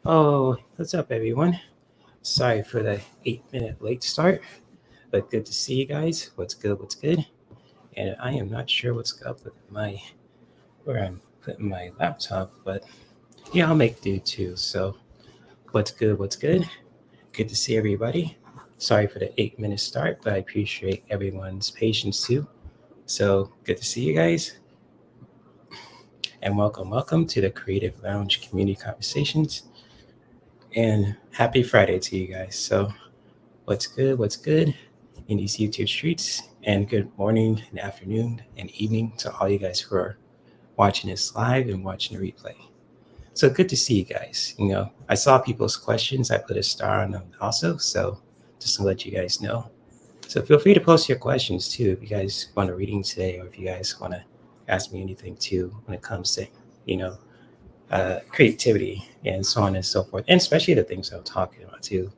Oh, what's up, everyone? Sorry for the 8 minute late start, but good to see you guys. What's good? What's good? And I am not sure what's up with where I'm putting my laptop, but yeah, I'll make do too. So, what's good? What's good? Good to see everybody. Sorry for the 8 minute start, but I appreciate everyone's patience too. So, good to see you guys, and welcome to the Creative Lounge Community Conversations. And happy Friday to you guys. So, what's good? What's good in these YouTube streets? And good morning and afternoon and evening to all you guys who are watching this live and watching the replay. So good to see you guys. I saw people's questions. I put a star on them also. So just to let you guys know. So feel free to post your questions too if you guys want a reading today, or if you guys want to ask me anything too when it comes to, you know, creativity and so on and so forth. And especially the things I'm talking about too.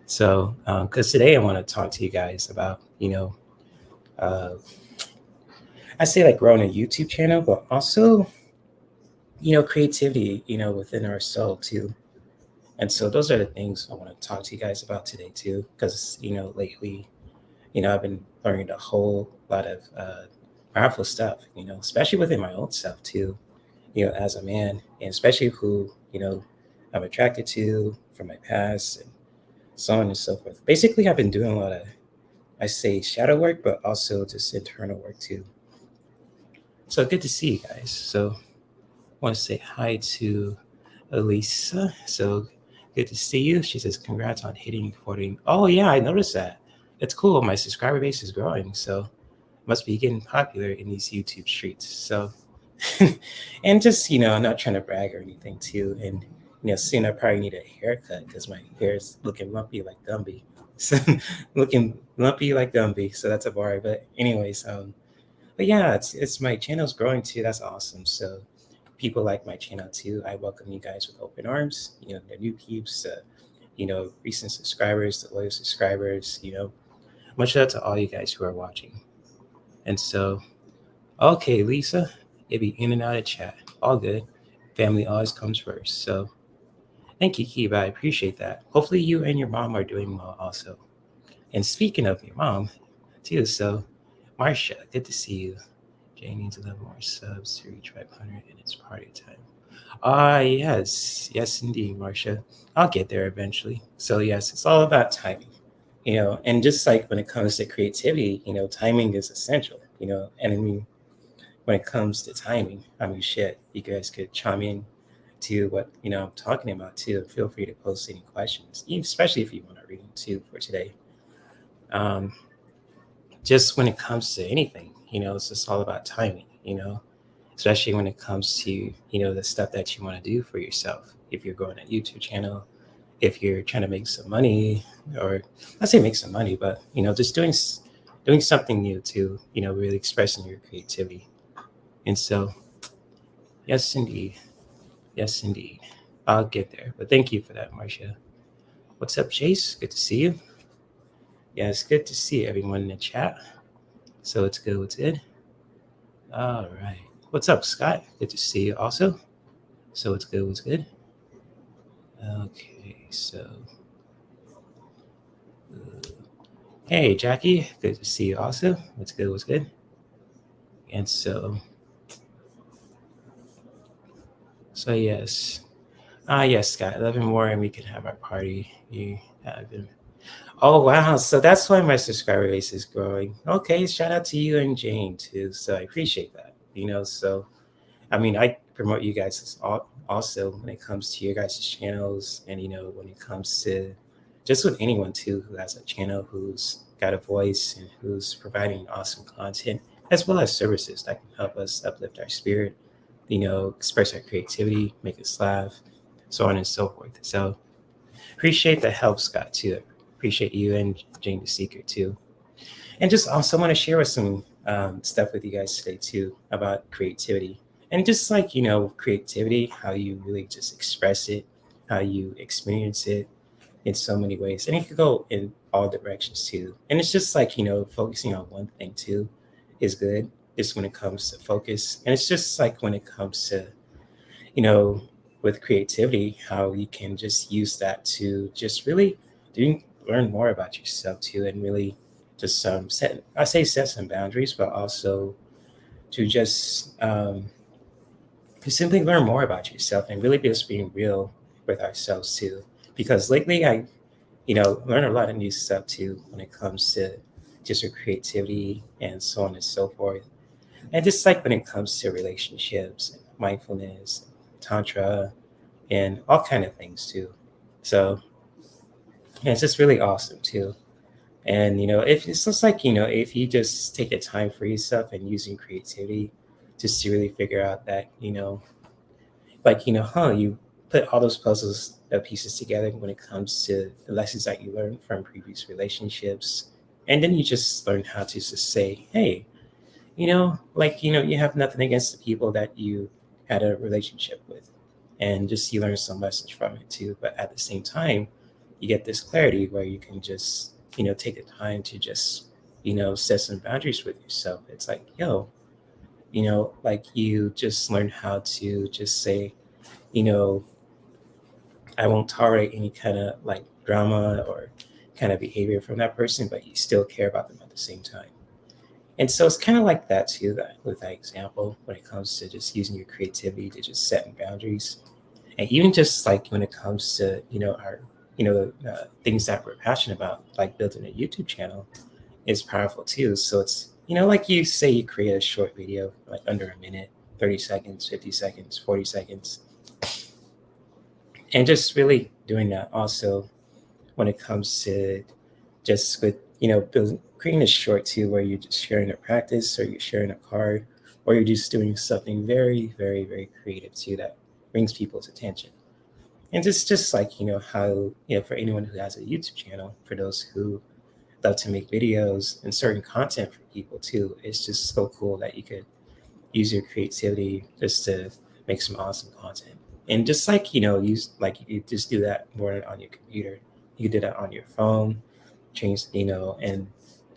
So, because today I want to talk to you guys about, uh, I say like growing a YouTube channel, but also, creativity, within our soul too. And so those are the things I want to talk to you guys about today too, because, lately, I've been learning a whole lot of powerful stuff, especially within my own self too, as a man, and especially who, I'm attracted to from my past and so on and so forth. Basically, I've been doing a lot of, I say shadow work, but also just internal work too. So good to see you guys. So I want to say hi to Elisa. So good to see you. She says, congrats on hitting 40. Oh, yeah, I noticed that. It's cool. My subscriber base is growing. So must be getting popular in these YouTube streets. So, and just, I'm not trying to brag or anything too. And, soon I probably need a haircut because my hair is looking lumpy like Gumby. So, looking lumpy like Gumby. So that's a bar. But, anyways, but yeah, it's my channel's growing too. That's awesome. So people like my channel too. I welcome you guys with open arms. The new peeps, recent subscribers, the loyal subscribers. Much love to all you guys who are watching. And so, okay, Lisa, it be in and out of chat. All good. Family always comes first. So thank you, Kiva. I appreciate that. Hopefully you and your mom are doing well also. And speaking of your mom, too, so Marcia, good to see you. Jay needs 11 more subs to reach 500 and it's party time. Yes, indeed, Marcia. I'll get there eventually. So yes, it's all about timing, and just like when it comes to creativity, timing is essential, and I mean, when it comes to timing, I mean, shit, you guys could chime in to what, I'm talking about too. Feel free to post any questions, especially if you want a reading too for today. Um, just when it comes to anything, it's just all about timing, especially when it comes to, the stuff that you want to do for yourself. If you're growing a YouTube channel, if you're trying to make some money, or not say make some money, but, just doing something new to, really expressing your creativity. And so, yes, indeed. Yes, indeed. I'll get there. But thank you for that, Marcia. What's up, Chase? Good to see you. Yeah, it's good to see everyone in the chat. So it's good. What's good? All right. What's up, Scott? Good to see you also. So it's good. What's good? Okay, so. Hey, Jackie. Good to see you also. What's good? What's good? And so yes. Yes, Scott. 11 more and we can have our party. You have been. Oh, wow. So that's why my subscriber base is growing. Okay. Shout out to you and Jane too. So I appreciate that. So I mean, I promote you guys also when it comes to your guys' channels, and when it comes to just with anyone too who has a channel, who's got a voice, and who's providing awesome content as well as services that can help us uplift our spirit, express our creativity, make us laugh, so on and so forth. So appreciate the help, Scott, too. Appreciate you and Jane the Seeker too. And just also want to share with some stuff with you guys today too about creativity, and just like creativity, how you really just express it, how you experience it in so many ways, and it could go in all directions too. And it's just like focusing on one thing too is good, just when it comes to focus. And it's just like when it comes to you know with creativity, how you can just use that to just really learn more about yourself too, and really just set some boundaries, but also to to simply learn more about yourself and really just being real with ourselves too. Because lately I learn a lot of new stuff too when it comes to just your creativity and so on and so forth. And just like when it comes to relationships, mindfulness, tantra, and all kind of things too. So yeah, it's just really awesome too. And if it's just like if you just take the time for yourself and using creativity just to really figure out that you put all those puzzles pieces together when it comes to the lessons that you learned from previous relationships, and then you just learn how to just say, hey, you have nothing against the people that you had a relationship with, and just you learn some lessons from it too. But at the same time, you get this clarity where you can just take the time to just set some boundaries with yourself. It's like, yo, like you just learn how to just say, you know I won't tolerate any kind of like drama or kind of behavior from that person, but you still care about them at the same time. And so it's kind of like that too, that with that example, when it comes to just using your creativity to just setting boundaries. And even just like when it comes to, our, things that we're passionate about, like building a YouTube channel is powerful too. So it's, like you say, you create a short video, like under a minute, 30 seconds, 50 seconds, 40 seconds, and just really doing that also when it comes to just with creating a short too, where you're just sharing a practice or you're sharing a card, or you're just doing something very very very creative too that brings people's attention. And just like how for anyone who has a YouTube channel, for those who love to make videos and certain content for people too, it's just so cool that you could use your creativity just to make some awesome content. And just like use like you just do that more on your computer, you do that on your phone, change and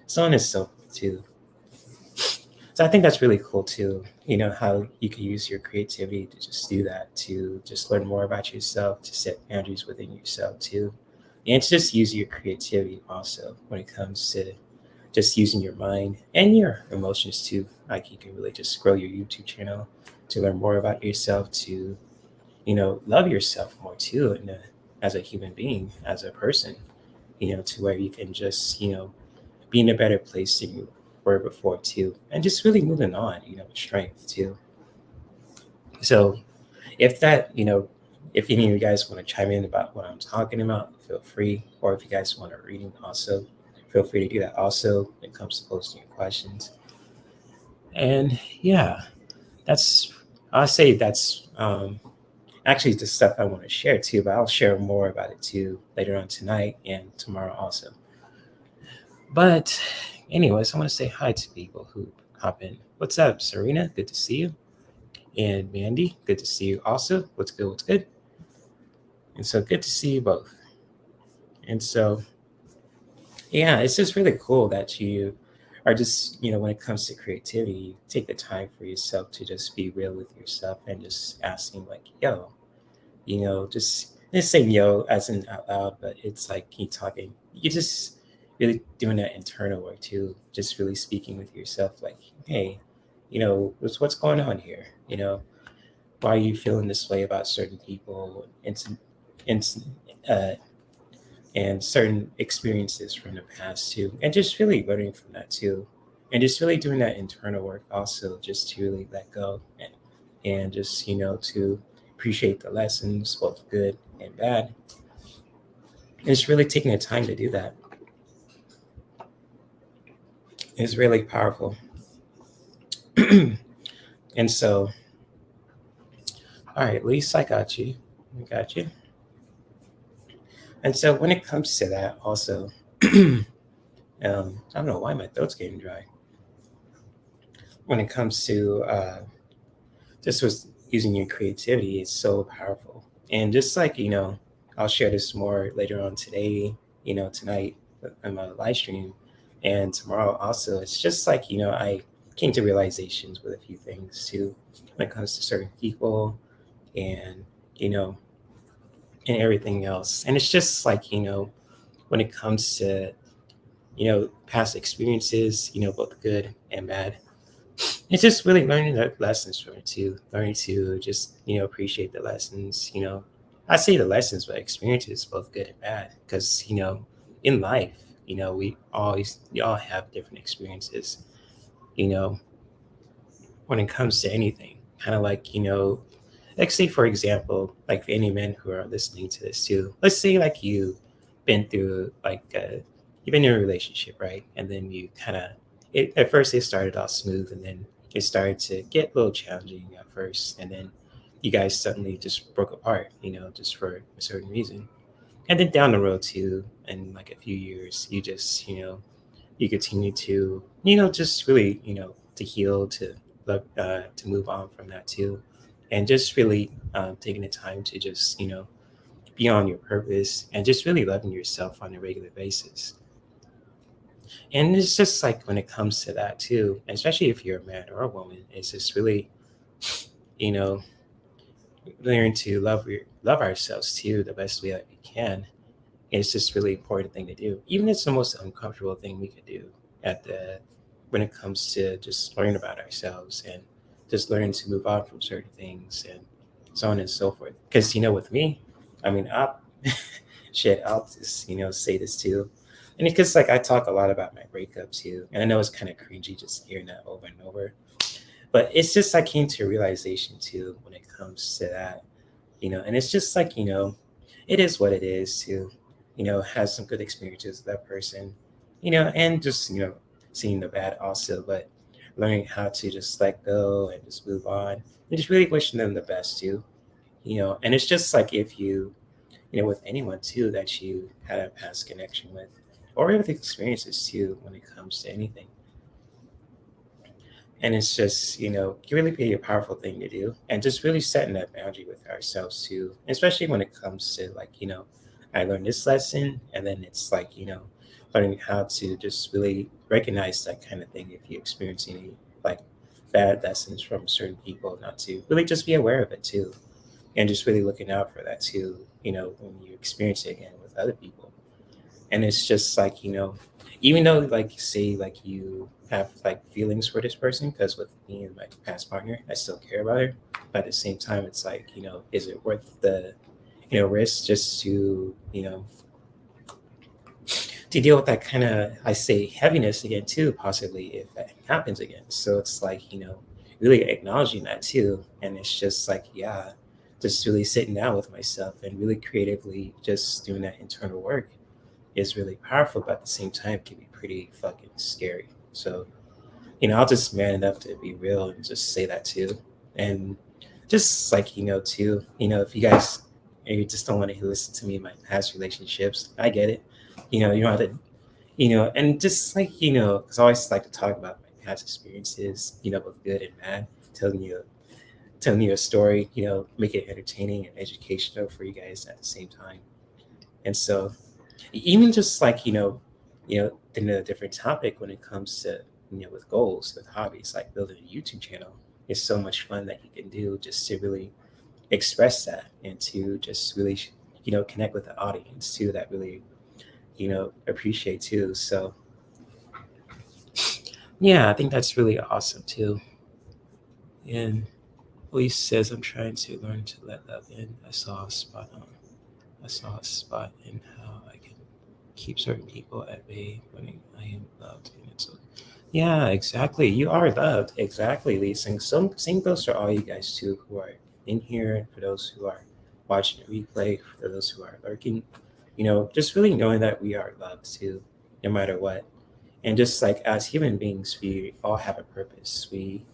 so on and so forth too. So I think that's really cool too, how you can use your creativity to just do that, to just learn more about yourself, to set boundaries within yourself too, and to just use your creativity also when it comes to just using your mind and your emotions too. Like you can really just grow your YouTube channel to learn more about yourself, to love yourself more too, and as a human being, as a person, to where you can just be in a better place than you were before too, and just really moving on, with strength too. So if that if any of you guys want to chime in about what I'm talking about, feel free. Or if you guys want a reading also, feel free to do that also when it comes to posting your questions. And yeah, that's I'll say that's actually the stuff I want to share too, but I'll share more about it too later on tonight and tomorrow also. But anyways, I want to say hi to people who hop in. What's up, Serena? Good to see you. And Mandy, good to see you also. What's good? What's good? And so good to see you both. And so yeah, it's just really cool that you are just, when it comes to creativity, you take the time for yourself to just be real with yourself and just asking like, yo, just saying yo as in out loud, but it's like you talking, you just really doing that internal work too, just really speaking with yourself like, hey, what's going on here? Why are you feeling this way about certain people and uh, and certain experiences from the past too, and just really learning from that too, and just really doing that internal work also, just to really let go and just to appreciate the lessons, both good and bad. And it's really taking the time to do that is really powerful. And so, all right, Lisa, I got you. I got you. And so when it comes to that also, I don't know why my throat's getting dry. When it comes to just was using your creativity is so powerful. And just like, I'll share this more later on today, tonight on my live stream, and tomorrow also. It's just like, I came to realizations with a few things too when it comes to certain people and, you know, and everything else. And it's just like, when it comes to, past experiences, both good and bad, it's just really learning the lessons from it too. Learning to just, appreciate the lessons, I say the lessons, but experiences, both good and bad. Because, in life, we all have different experiences, you know, when it comes to anything. Kind of like, like say for example, like for any men who are listening to this too, let's say like been through like you've been in a relationship, right? And then you kind of at first it started off smooth, and then it started to get a little challenging at first, and then you guys suddenly just broke apart, just for a certain reason. And then down the road too, in like a few years, you just you continue to just really to heal, to love, to move on from that too, and just really taking the time to just be on your purpose and just really loving yourself on a regular basis. And it's just like when it comes to that too, especially if you're a man or a woman, it's just really you know learn to love ourselves too the best way that we can. It's just really important thing to do, even if it's the most uncomfortable thing we could do at the when it comes to just learning about ourselves and just learning to move on from certain things and so on and so forth. Because with me, I mean, I'll just say this too, and because like I talk a lot about my breakup too, and I know it's kind of cringy just hearing that over and over, but it's just I came to a realization too when it comes to that, and it's just like it is what it is to have some good experiences with that person, and just seeing the bad also, but learning how to just let go and just move on and just really wishing them the best too. And it's just like if with anyone too that you had a past connection with, or with experiences too when it comes to anything. And it's just it really be a powerful thing to do, and just really setting that boundary with ourselves too, especially when it comes to like I learned this lesson, and then it's like learning how to just really recognize that kind of thing if you experience any like bad lessons from certain people, not to really just be aware of it too, and just really looking out for that too, when you experience it again with other people. And it's just like even though like say like you have like feelings for this person, because with me and my past partner I still care about her, but at the same time it's like is it worth the risk just to deal with that kind of, I say, heaviness again too, possibly if that happens again. So it's like really acknowledging that too, and it's just like yeah, just really sitting down with myself and really creatively just doing that internal work is really powerful, but at the same time can be pretty fucking scary. So, I'll just man enough to be real and just say that too. And just like, too, if you guys you just don't want to listen to me in my past relationships, I get it. You don't have to, and just like, because I always like to talk about my past experiences, both good and bad, telling you a story, make it entertaining and educational for you guys at the same time. And so even just like in a different topic when it comes to with goals, with hobbies, like building a YouTube channel is so much fun that you can do just to really express that and to just really connect with the audience too, that really appreciate too. So yeah, I think that's really awesome too. And Elise says, I'm trying to learn to let love in. I saw a spot in how I can keep certain people at bay when I am loved. And it's yeah, exactly. You are loved. Exactly, Lisa. And same goes for all you guys too who are in here, for those who are watching the replay, for those who are lurking. Just really knowing that we are loved too, no matter what. And just like as human beings, we all have a purpose. We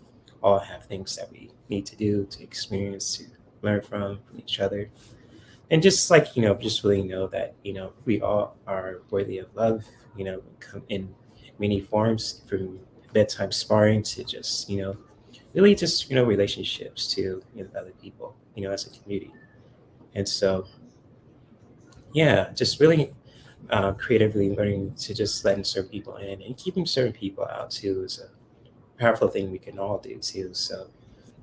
all have things that we need to do, to experience, to learn from each other, and just like just really know that we all are worthy of love, come in many forms, from bedtime sparring to just really just relationships to with other people, as a community. And so yeah, just really creatively learning to just letting certain people in and keeping certain people out too is a powerful thing we can all do too. So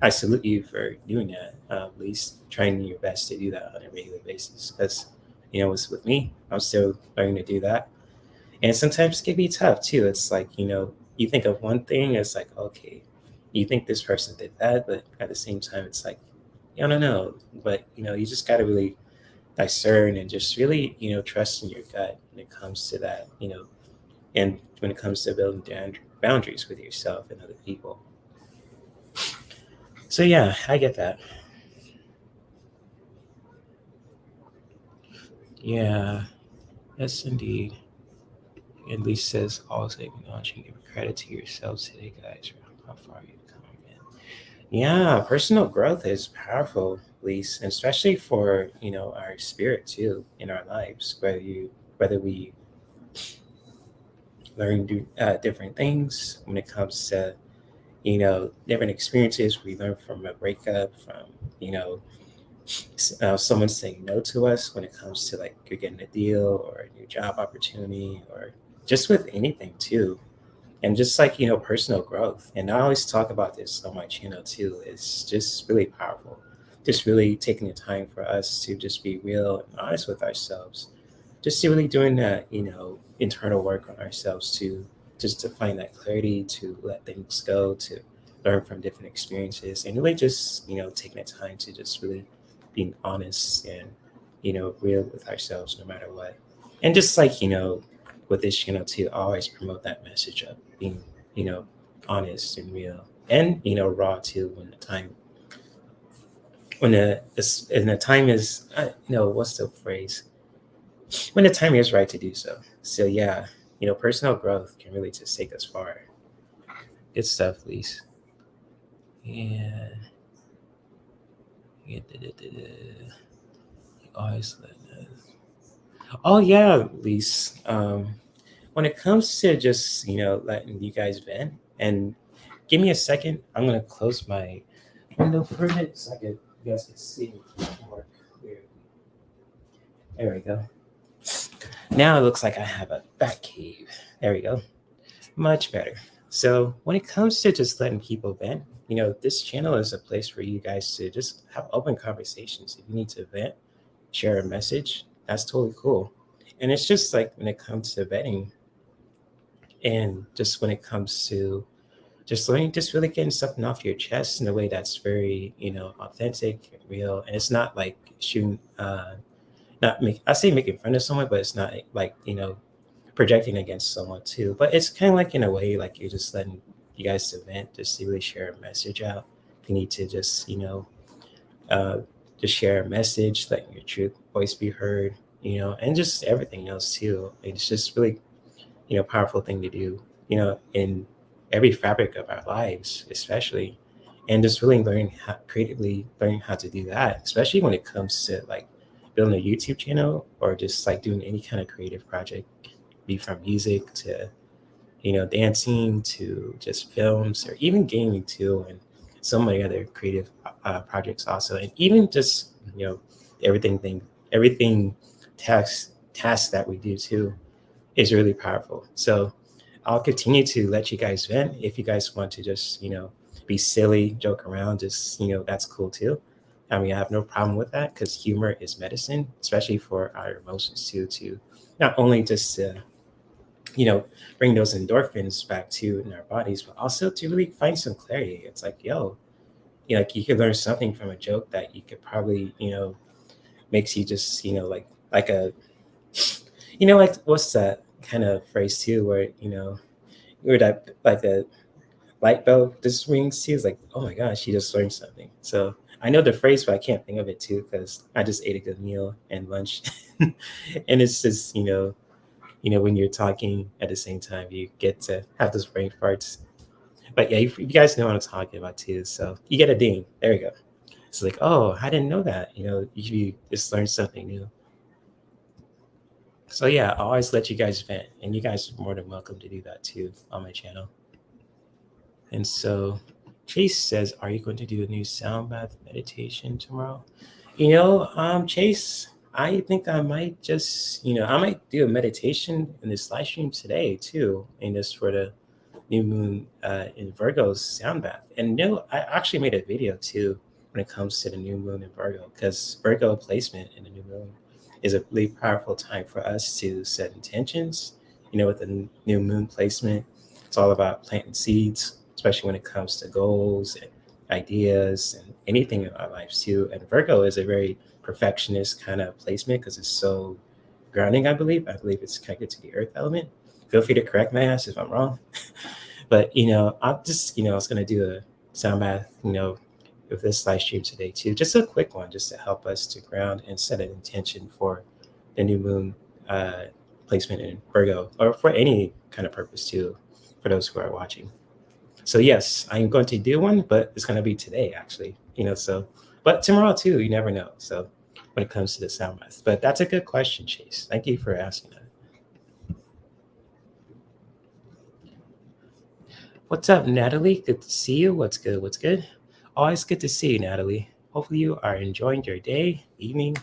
I salute you for doing that. At least trying your best to do that on a regular basis. Because with me, I'm still learning to do that, and sometimes it can be tough too. It's like you think of one thing, it's like okay, you think this person did that, but at the same time, it's like I don't know. But you just got to really discern and just really trust in your gut when it comes to that. And when it comes to building boundaries with yourself and other people. So yeah, I get that. Yeah, yes indeed. At least says always acknowledge and give credit to yourselves today, guys. How far you've come, man. Yeah, personal growth is powerful, at least, and especially for our spirit too in our lives. Whether we learn different things when it comes to different experiences we learn from a breakup, from you know someone saying no to us when it comes to like you're getting a deal or a new job opportunity or just with anything too, and just like personal growth. And I always talk about this on my channel too. It's just really powerful, just really taking the time for us to just be real and honest with ourselves, just to really doing that internal work on ourselves to just to find that clarity, to let things go, to learn from different experiences, and really just taking the time to just really being honest and real with ourselves no matter what. And just like with this channel too, I always promote that message of being you know honest and real, and raw too when the time when the time is what's the phrase, when the time is right to do so. So yeah, personal growth can really just take us far. Good stuff, Lise. Yeah. Yeah, always let oh yeah, Lise. When it comes to just letting you guys vent, and give me a second, I'm gonna close my window for a minute so you guys can see me more clearly. There we go. Now it looks like I have a bat cave. There we go. Much better. So when it comes to just letting people vent, this channel is a place for you guys to just have open conversations. If you need to vent, share a message, that's totally cool. And it's just like when it comes to vetting, and just when it comes to just learning, just really getting something off your chest in a way that's very, authentic and real. And it's not like shooting, not make, I say making fun of someone, but it's not like, projecting against someone too. But it's kind of like in a way, like you're just letting you guys to vent, just to really share a message out. If you need to just, uh, just share a message, letting your truth voice be heard, and just everything else too. It's just really powerful thing to do in every fabric of our lives, especially, and just really learning how to do that, especially when it comes to like building a YouTube channel or just like doing any kind of creative project, be from music to dancing to just films or even gaming too, and so many other creative projects also, and even just everything tasks that we do too is really powerful. So I'll continue to let you guys vent. If you guys want to just, be silly, joke around, just, that's cool too. I mean, I have no problem with that because humor is medicine, especially for our emotions too, to not only just to, you know, bring those endorphins back to in our bodies, but also to really find some clarity. It's like, yo, like you could learn something from a joke that you could probably, makes you just, like a, like what's that kind of phrase too, where, where that like a light bulb just rings too. It's like, oh my gosh, she just learned something. So I know the phrase, but I can't think of it too because I just ate a good meal and lunch, and it's just when you're talking at the same time, you get to have those brain farts. But yeah, you guys know what I'm talking about too. So you get a ding. There you go. It's like, oh, I didn't know that. You just learned something new. So yeah, I always let you guys vent, and you guys are more than welcome to do that too on my channel. And so Chase says, "Are you going to do a new sound bath meditation tomorrow?" Chase, I think I might just, I might do a meditation in this live stream today too, and just for the new moon in Virgo's sound bath. And I actually made a video too when it comes to the new moon in Virgo, because Virgo placement in the new moon is a really powerful time for us to set intentions. With the new moon placement, it's all about planting seeds, especially when it comes to goals and ideas and anything in our lives too. And Virgo is a very perfectionist kind of placement because it's so grounding, I believe. I believe it's connected to the earth element. Feel free to correct my ass if I'm wrong. But I'm just I was gonna do a sound bath, with this live stream today too. Just a quick one, just to help us to ground and set an intention for the new moon placement in Virgo, or for any kind of purpose too, for those who are watching. So yes, I'm going to do one, but it's gonna be today actually. So but tomorrow too, you never know. So when it comes to the sound bath. But that's a good question, Chase. Thank you for asking that. What's up, Natalie? Good to see you. What's good? What's good? Always good to see you, Natalie. Hopefully you are enjoying your day, evening.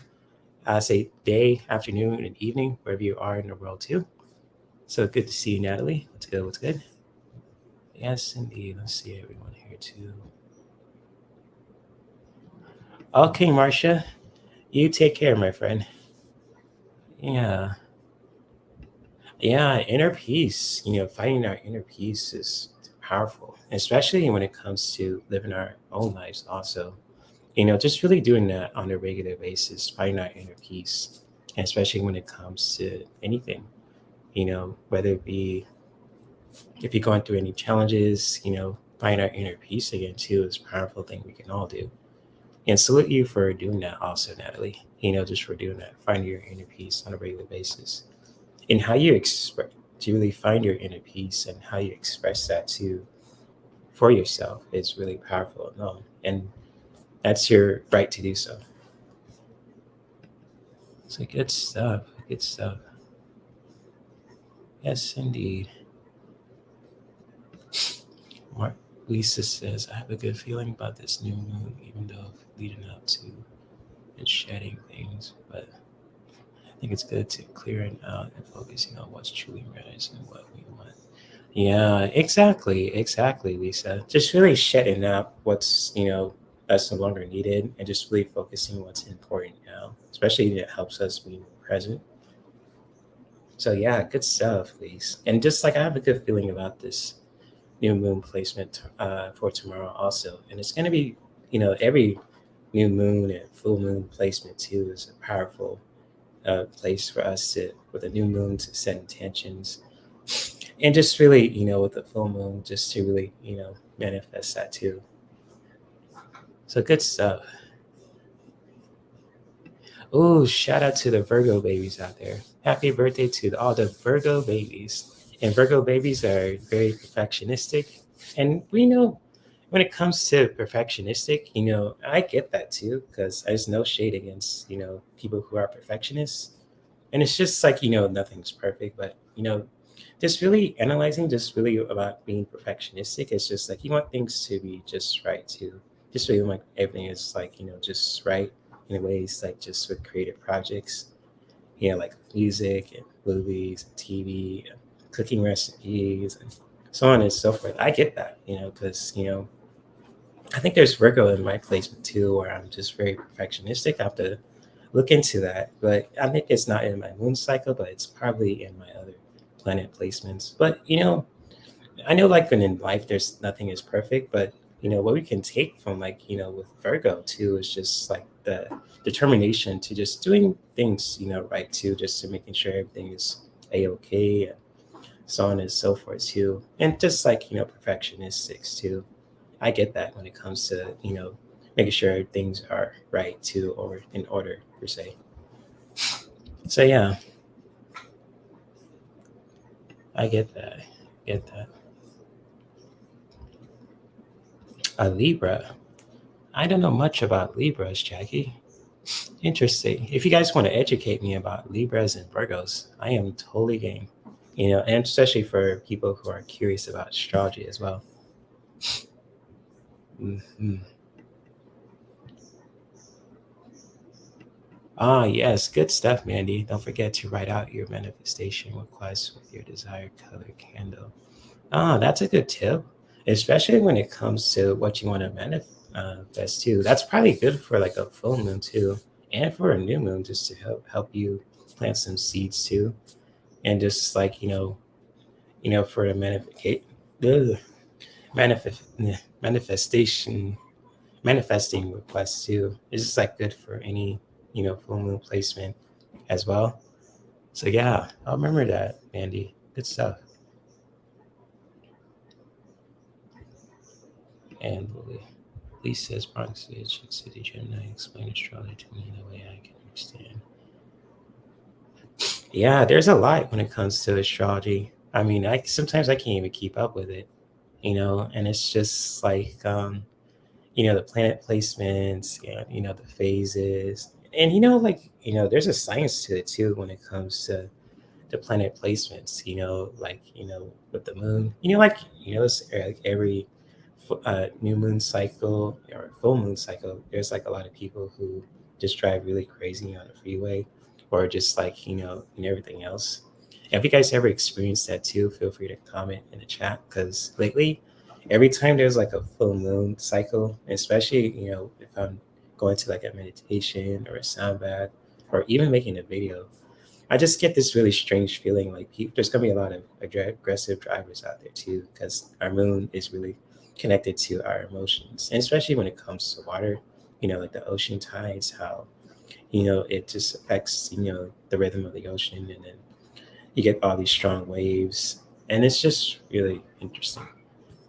I say day, afternoon, and evening, wherever you are in the world too. So good to see you, Natalie. What's good? What's good? Yes, indeed. Let's see everyone here too. Okay, Marcia, you take care, my friend. Yeah. Yeah, inner peace, finding our inner peace is powerful, especially when it comes to living our own lives also. Just really doing that on a regular basis, finding our inner peace, and especially when it comes to anything, whether it be if you're going through any challenges, finding our inner peace again too is a powerful thing we can all do. And salute you for doing that also, Natalie, just for doing that, finding your inner peace on a regular basis. And how you express to really find your inner peace and how you express that to for yourself is really powerful. No, and that's your right to do so. So good stuff. Good stuff. Yes, indeed. Mark Lisa says, I have a good feeling about this new moon, even though leading up to and shedding things, but I think it's good to clearing out and focusing on what's truly matters and what we want. Yeah, exactly, Lisa. Just really shedding out what's, that's no longer needed and just really focusing what's important now, especially that helps us be present. So yeah, good stuff, Lisa. And just like I have a good feeling about this new moon placement for tomorrow also. And it's going to be, every new moon and full moon placement too is a powerful place for us to, with a new moon, to set intentions and just really, with the full moon, just to really, manifest that too. So good stuff. Oh, shout out to the Virgo babies out there. Happy birthday to all the Virgo babies. And Virgo babies are very perfectionistic. And we know when it comes to perfectionistic, I get that too, because there's no shade against, people who are perfectionists. And it's just like, nothing's perfect, but, just really analyzing, just really about being perfectionistic. It's just like you want things to be just right too. Just feeling like everything is like, just right in ways like just with creative projects, like music and movies and TV and cooking recipes and so on and so forth. I get that, because, I think there's Virgo in my placement too, where I'm just very perfectionistic. I have to look into that, but I think it's not in my moon cycle, but it's probably in my other planet placements. But I know like when in life there's nothing is perfect, but what we can take from like with Virgo too is just like the determination to just doing things right too, just to making sure everything is a okay and so on and so forth too, and just like perfectionistics too. I get that when it comes to making sure things are right too, or in order per se. So yeah, I get that. Get that. A Libra. I don't know much about Libras, Jackie. Interesting. If you guys want to educate me about Libras and Virgos, I am totally game. And especially for people who are curious about astrology as well. Mhm. Ah, yes, good stuff, Mandy. Don't forget to write out your manifestation request with your desired color candle. Ah, that's a good tip, especially when it comes to what you want to manifest too. That's probably good for like a full moon too, and for a new moon, just to help you plant some seeds too, and just like for the manifest manifestation manifesting requests too. It's just like good for any full moon placement as well. So yeah, I'll remember that, Andy. Good stuff. And Lee says Bronx City Gemini explain astrology to me the way I can understand. Yeah, there's a lot when it comes to astrology. I mean, I sometimes I can't even keep up with it, and it's just like the planet placements, the phases. And there's a science to it too when it comes to the planet placements, like, with the moon, it's like every new moon cycle or full moon cycle, there's like a lot of people who just drive really crazy on the freeway or just like, and everything else. Have you guys ever experienced that too? Feel free to comment in the chat because lately, every time there's like a full moon cycle, especially, if I'm going to like a meditation or a sound bath or even making a video, I just get this really strange feeling like there's gonna be a lot of aggressive drivers out there too, because our moon is really connected to our emotions, and especially when it comes to water. Like the ocean tides, how it just affects the rhythm of the ocean, and then you get all these strong waves, and it's just really interesting.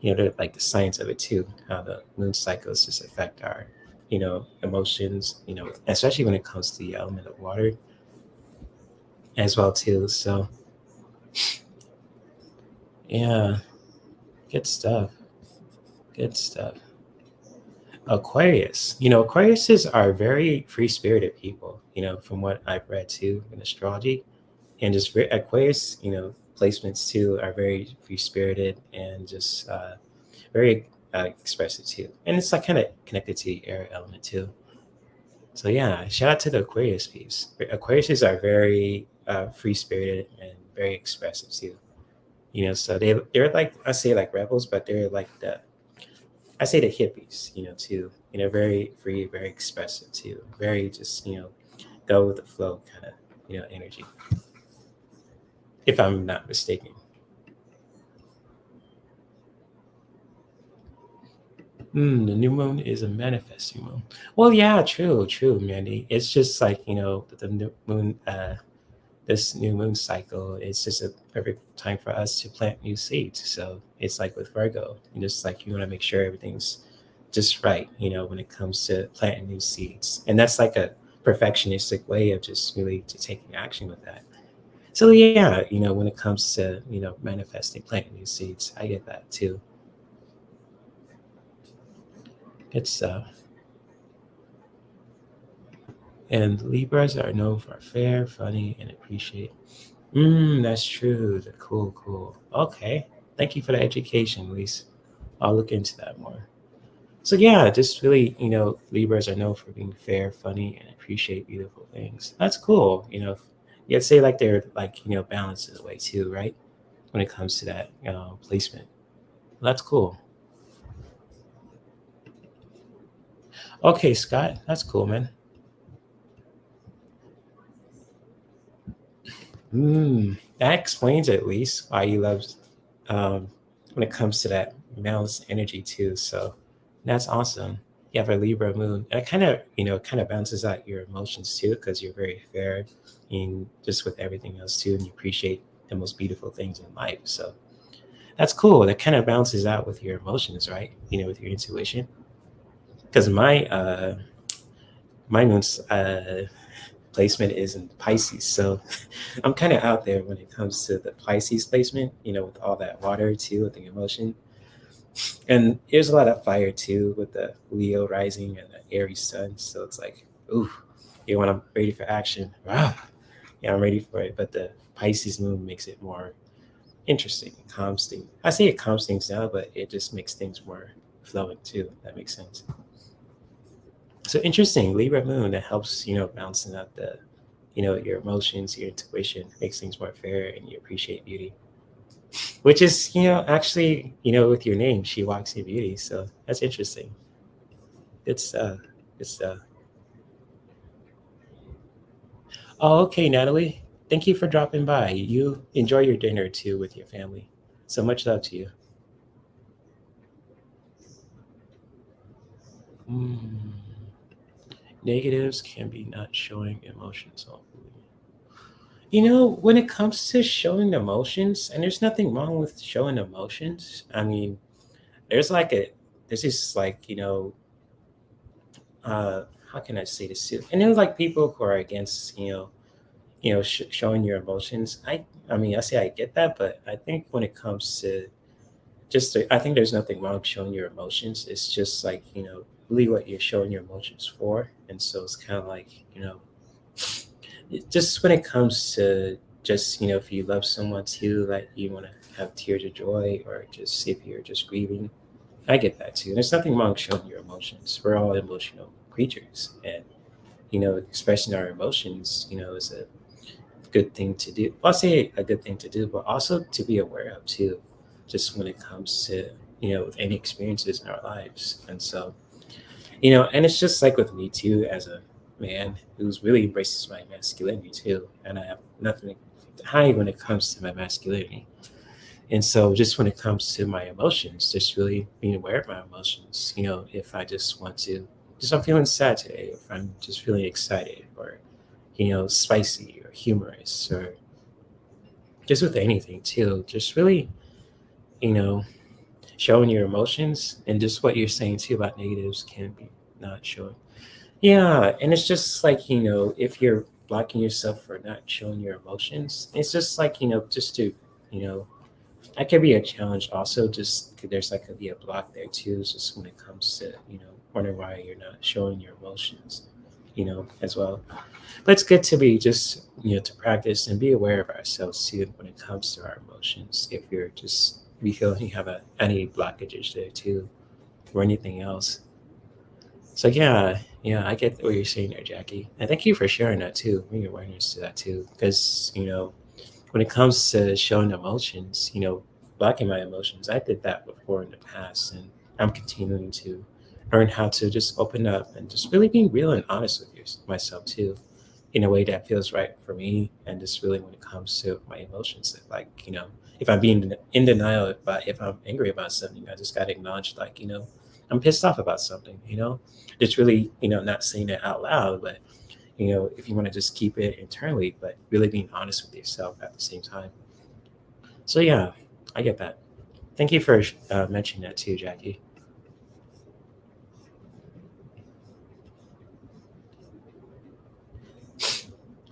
Like the science of it too, how the moon cycles just affect our emotions. Especially when it comes to the element of water as well too. So yeah, good stuff. Good stuff. Aquarius. Aquariuses are very free spirited people, from what I've read too in astrology. And just Aquarius, placements too are very free spirited and just very expressive too. And it's like kind of connected to the air element too. So yeah, shout out to the Aquarius peeps. Aquariuses are very free spirited and very expressive too. So they're like, I say like rebels, but they're like I say the hippies, too. Very free, very expressive too. Very just, go with the flow kind of, energy. If I'm not mistaken. The new moon is a manifesting moon. Well, yeah, true, true, Mandy. It's just like, the new moon, this new moon cycle, it's just a perfect time for us to plant new seeds. So it's like with Virgo, just like you want to make sure everything's just right, when it comes to planting new seeds. And that's like a perfectionistic way of just really taking action with that. So yeah, when it comes to, manifesting, planting new seeds, I get that too. Good stuff. And Libras are known for fair, funny, and appreciate. That's true. Cool, cool. Okay. Thank you for the education, Luis. I'll look into that more. So yeah, just really, Libras are known for being fair, funny, and appreciate beautiful things. That's cool. You'd say like they're like, balanced in a way too, right? When it comes to that placement. That's cool. Okay, Scott, that's cool, man. That explains at least why he loves um, when it comes to that balanced energy too. So that's awesome. You have a Libra moon. That kind of bounces out your emotions too, because you're very fair in just with everything else too, and you appreciate the most beautiful things in life. So that's cool. That kind of bounces out with your emotions, right? With your intuition. Because my moon's placement is in Pisces, so I'm kind of out there when it comes to the Pisces placement. With all that water too, with the emotion. And there's a lot of fire too with the Leo rising and the Aries sun. So it's like, ooh, when I'm ready for action, wow, yeah, I'm ready for it. But the Pisces moon makes it more interesting, calms things. I say it calms things down, but it just makes things more flowing too. That makes sense. So interesting, Libra moon that helps, balancing out your emotions, your intuition, makes things more fair and you appreciate beauty. which is, actually, with your name, She Walks in Beauty. So that's interesting. It's it's Oh, okay, Natalie. Thank you for dropping by. You enjoy your dinner too with your family. So much love to you. Mm. Negatives can be not showing emotions openly. When it comes to showing emotions, and there's nothing wrong with showing emotions. I mean, there's like there's this like, how can I say this too? And there's like people who are against, showing your emotions. I mean, I say I get that, but I think when it comes to I think there's nothing wrong with showing your emotions. It's just like, really what you're showing your emotions for. And so it's kind of like, just when it comes to just, if you love someone too, like you want to have tears of joy, or just if you're just grieving, I get that too. There's nothing wrong with showing your emotions. We're all emotional creatures. And, expressing our emotions, is a good thing to do. I'll say a good thing to do, but also to be aware of too, just when it comes to, any experiences in our lives. And so, and it's just like with me too, as a man who's really embraces my masculinity too. And I have nothing to hide when it comes to my masculinity. And so just when it comes to my emotions, just really being aware of my emotions, if I just want to, just I'm feeling sad today, if I'm just feeling excited, or, spicy or humorous, or just with anything too, just really, you know, showing your emotions, and just what you're saying too about negatives can be not showing. Yeah, and it's just like, if you're blocking yourself for not showing your emotions, it's just like, just to, you know, that could be a challenge also, just 'cause there's like could be a block there too, it's just when it comes to, wondering why you're not showing your emotions, as well. But it's good to be just, to practice and be aware of ourselves too when it comes to our emotions. If you're just, we feel you have any blockages there too, or anything else. So yeah, yeah, I get what you're saying there, Jackie. And thank you for sharing that too, bring awareness to that too. Because, when it comes to showing emotions, blocking my emotions, I did that before in the past, and I'm continuing to learn how to just open up and just really being real and honest with myself too, in a way that feels right for me. And just really when it comes to my emotions, that like, if I'm being in denial about, if I'm angry about something, I just got to acknowledge, like, I'm pissed off about something, just really, not saying it out loud, but, if you want to just keep it internally, but really being honest with yourself at the same time. So yeah, I get that. Thank you for mentioning that too, Jackie.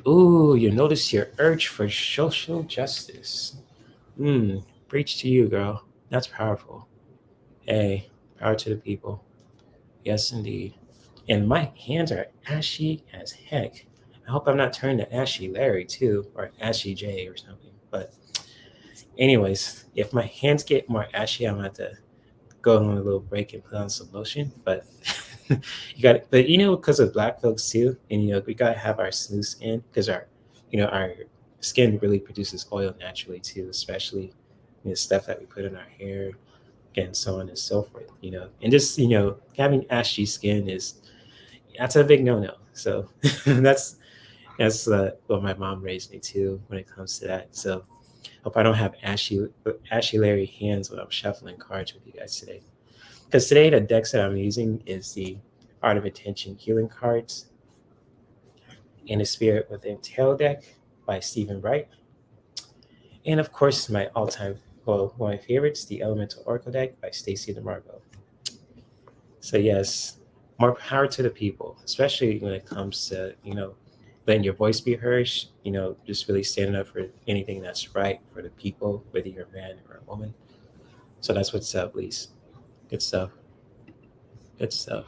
Ooh, you notice your urge for social justice. Preach to you, girl. That's powerful. Hey, power to the people. Yes, indeed. And my hands are ashy as heck. I hope I'm not turning to Ashy Larry too, or Ashy J or something. But anyways, if my hands get more ashy, I'm gonna have to go on a little break and put on some lotion. But you got it. But because of black folks too, and we gotta have our smooth skin, because our skin really produces oil naturally too, especially stuff that we put in our hair and so on and so forth. And just having ashy skin that's a big no no. So that's what my mom raised me to when it comes to that. So hope I don't have ashy Larry hands when I'm shuffling cards with you guys today. Because today the decks that I'm using is the Art of Attention Healing cards and the Spirit Within Tail deck by Stephen Wright. And of course, my all-time, well, one of my favorites, the Elemental Oracle deck by Stacey DeMarco. So yes, more power to the people, especially when it comes to, letting your voice be heard, just really standing up for anything that's right for the people, whether you're a man or a woman. So that's what's up, Lise. Good stuff. Good stuff.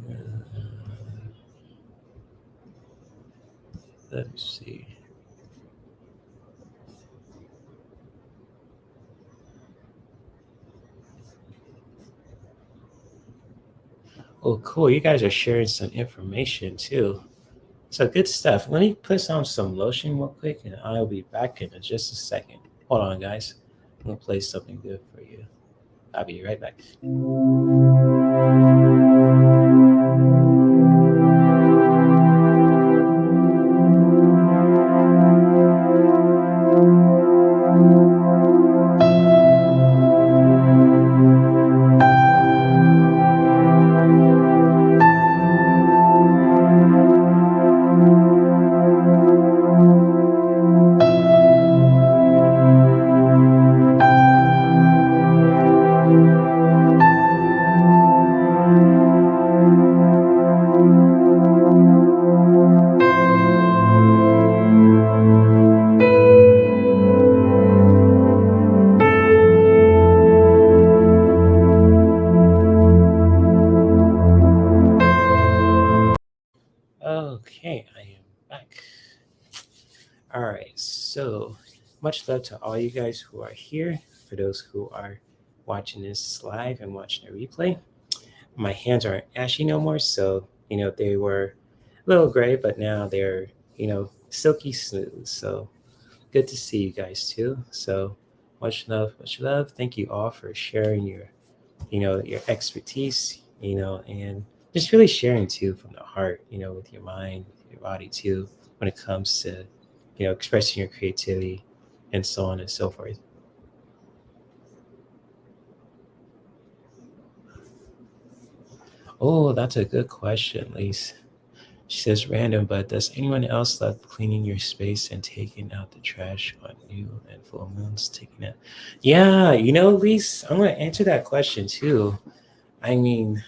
Uh, Let me see. Oh, cool. You guys are sharing some information too. So good stuff. Let me put on some lotion real quick, and I'll be back in just a second. Hold on, guys. I'm gonna play something good for you. I'll be right back. Okay, I am back. All right, so much love to all you guys who are here. For those who are watching this live and watching the replay, my hands aren't ashy no more. So, they were a little gray, but now they're, silky smooth. So good to see you guys too. So much love, much love. Thank you all for sharing your expertise, and just really sharing too from the heart, with your mind, with your body too, when it comes to, expressing your creativity and so on and so forth. Oh, that's a good question, Lise. She says random, but does anyone else love cleaning your space and taking out the trash on new and full moons? Taking it. Yeah, Lise, I'm gonna answer that question too. I mean,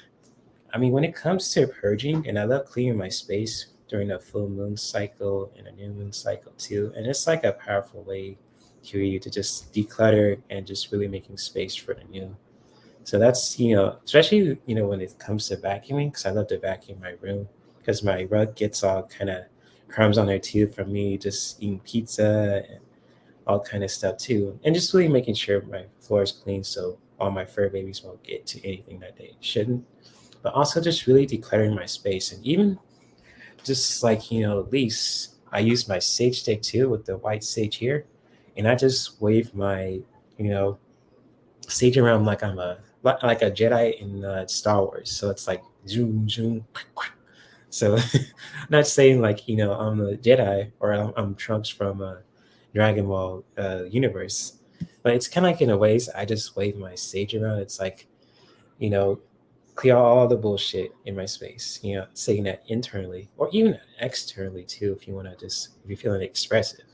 when it comes to purging, and I love clearing my space during a full moon cycle and a new moon cycle too, and it's like a powerful way for you to just declutter and just really making space for the new. So that's, especially, when it comes to vacuuming, because I love to vacuum my room because my rug gets all kind of crumbs on there too from me just eating pizza and all kind of stuff too. And just really making sure my floor is clean so all my fur babies won't get to anything that they shouldn't. But also just really decluttering my space. And even just like, at least I use my sage stick too with the white sage here. And I just wave my, you know, sage around like I'm like a Jedi in Star Wars. So it's like zoom zoom. So not saying like I'm a Jedi or I'm Trunks from Dragon Ball universe, but it's kind of like in a ways I just wave my sage around. It's like you know clear all the bullshit in my space. Saying that internally or even externally too. If you're feeling expressive,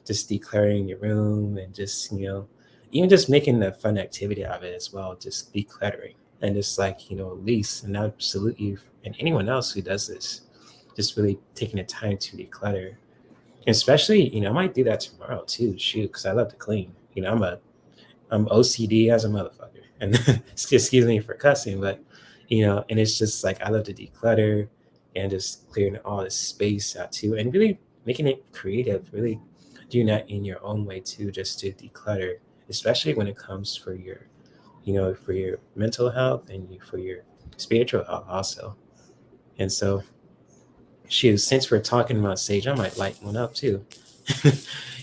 just declaring your room and just even just making a fun activity out of it as well. Just decluttering and just like Elise and absolutely and anyone else who does this, just really taking the time to declutter. Especially, I might do that tomorrow too. Shoot, because I love to clean. I'm OCD as a motherfucker. And excuse me for cussing, but and it's just like I love to declutter and just clearing all this space out too, and really making it creative. Really doing that in your own way too, just to declutter, especially when it comes for your mental health and for your spiritual health also. And so, shoot, since we're talking about sage, I might light one up too,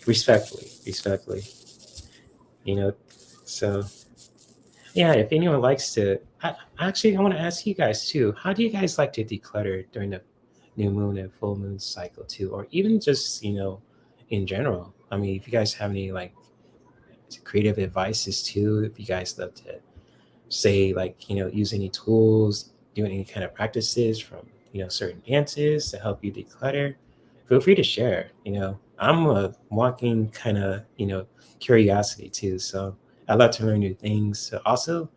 respectfully, respectfully. You know, so yeah, if anyone likes to, actually, I want to ask you guys too. How do you guys like to declutter during the new moon and full moon cycle too, or even just in general? I mean, if you guys have any like creative advices too, if you guys love to say like use any tools, doing any kind of practices from certain dances to help you declutter, feel free to share. I'm a walking kind of curiosity too, so I love to learn new things. So also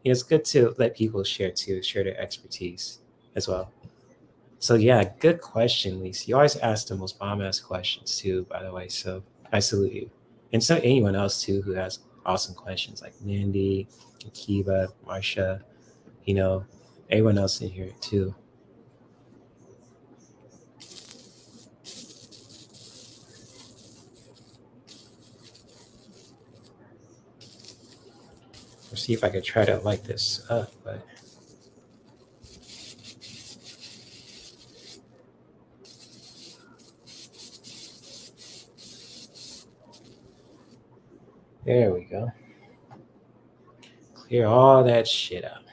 it's good to let people share too, share their expertise as well. So yeah, good question, Lisa. You always ask the most bomb ass questions too, by the way. So I salute you. And so anyone else too who has awesome questions like Mandy, Akiva, Marsha, you know, everyone else in here too. We'll see if I could try to light this up, but There we go. Clear all that shit out.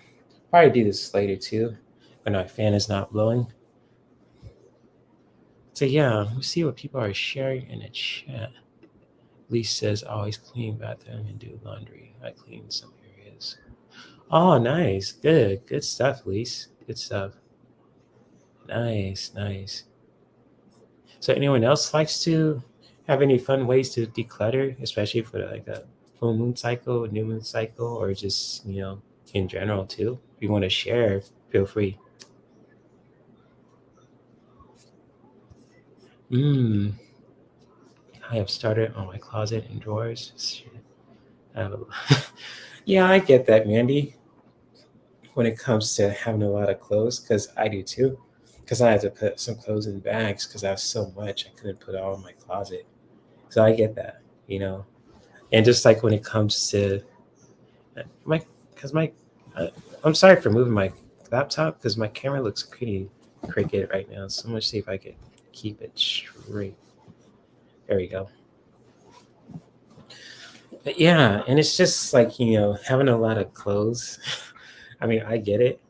Probably do this later too, when my fan is not blowing. So yeah, we see what people are sharing in the chat. Lise says always clean bathroom and do laundry. I clean some areas. Oh, nice. Good stuff, Lise. Good stuff. Nice. So anyone else likes to have any fun ways to declutter, especially for like a full moon cycle, new moon cycle, or just, in general too? If you want to share, feel free. Mm, I have started on my closet and drawers. Shit, I have yeah, I get that, Mandy. When it comes to having a lot of clothes, because I do too. Because I had to put some clothes in bags because I have so much I couldn't put it all in my closet. So I get that, And just like when it comes to my, because my, uh, I'm sorry for moving my laptop because my camera looks pretty crooked right now. So I'm gonna see if I can keep it straight. There we go. But yeah, and it's just like having a lot of clothes. I mean, I get it.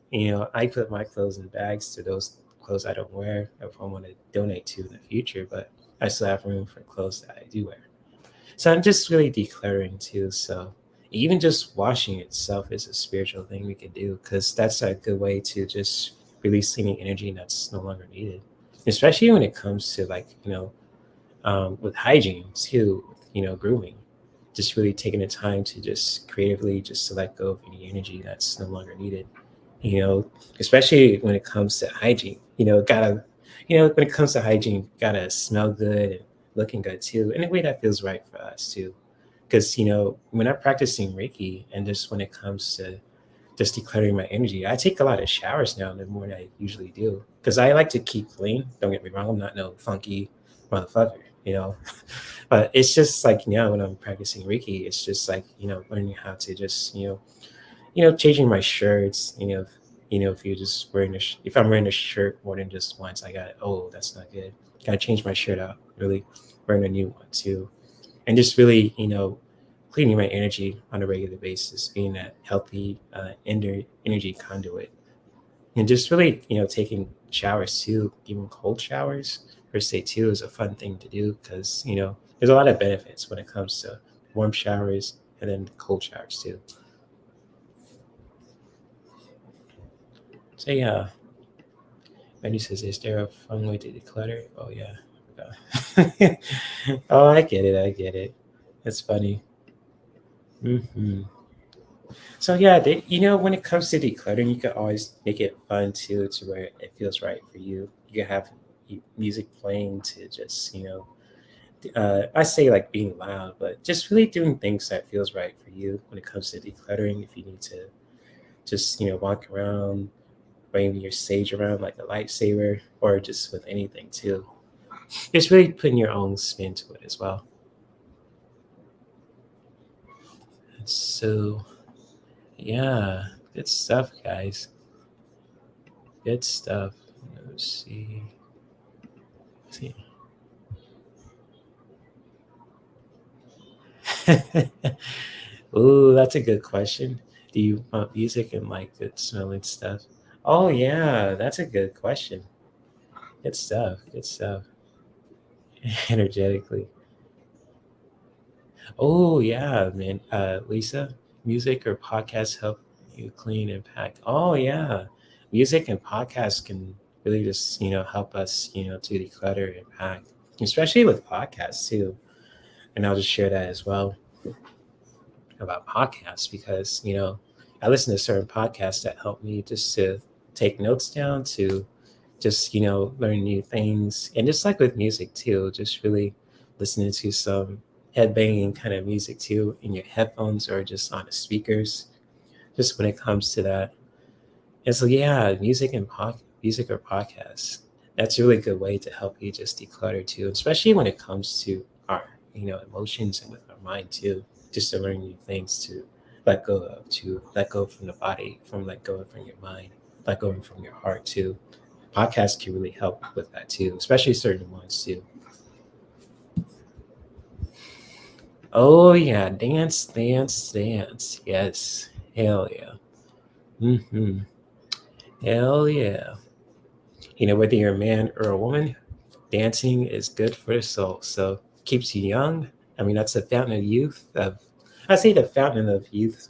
I put my clothes in bags to those clothes I don't wear if I want to donate to in the future, but I still have room for clothes that I do wear. So I'm just really decluttering too. So even just washing itself is a spiritual thing we can do because that's a good way to just release any energy that's no longer needed. Especially when it comes to like, with hygiene too, grooming. Just really taking the time to just creatively just to let go of any energy that's no longer needed. You know, especially when it comes to hygiene. When it comes to hygiene, gotta smell good and looking good too, in a way that feels right for us too. Because when I'm practicing Reiki, and just when it comes to just decluttering my energy, I take a lot of showers now than more than I usually do. Because I like to keep clean. Don't get me wrong, I'm not no funky motherfucker, But it's just like when I'm practicing Reiki, it's just like learning how to just changing my shirts. If you're just wearing if I'm wearing a shirt more than just once, I got that's not good. Gotta change my shirt out. Really, wearing a new one too, and just really cleaning my energy on a regular basis, being that healthy energy conduit, and just really taking showers too, even cold showers per se too is a fun thing to do because there's a lot of benefits when it comes to warm showers and then cold showers too. So yeah, Benny says, "Is there a fun way to declutter?" Oh yeah, I forgot. Oh, I get it. I get it. It's funny. Hmm. So yeah, when it comes to decluttering, you can always make it fun too, to where it feels right for you. You can have music playing to just I say like being loud, but just really doing things that feels right for you when it comes to decluttering. If you need to just walk around, waving your sage around like a lightsaber, or just with anything too. It's really putting your own spin to it as well. So yeah, good stuff, guys. Good stuff. Let's see. See. Ooh, that's a good question. Do you want music and like good smelling stuff? Oh yeah, that's a good question. Good stuff. Good stuff. Energetically. Oh yeah, man. Lisa, music or podcasts help you clean and pack. Oh yeah, music and podcasts can really just help us to declutter and pack, especially with podcasts too. And I'll just share that as well about podcasts because I listen to certain podcasts that help me just to take notes down, to just learn new things, and just like with music too, just really listening to some headbanging kind of music too in your headphones or just on the speakers, just when it comes to that. And so yeah, music or podcasts, that's a really good way to help you just declutter too, especially when it comes to our emotions and with our mind too, just to learn new things to let go of, to let go from the body, from let go from your mind, let go from your heart too. Podcasts can really help with that too, especially certain ones too. Oh yeah, dance, dance, dance. Yes, hell yeah. Mm-hmm. Hell yeah. Whether you're a man or a woman, dancing is good for the soul. So keeps you young. I mean, that's the fountain of youth. I say the fountain of youth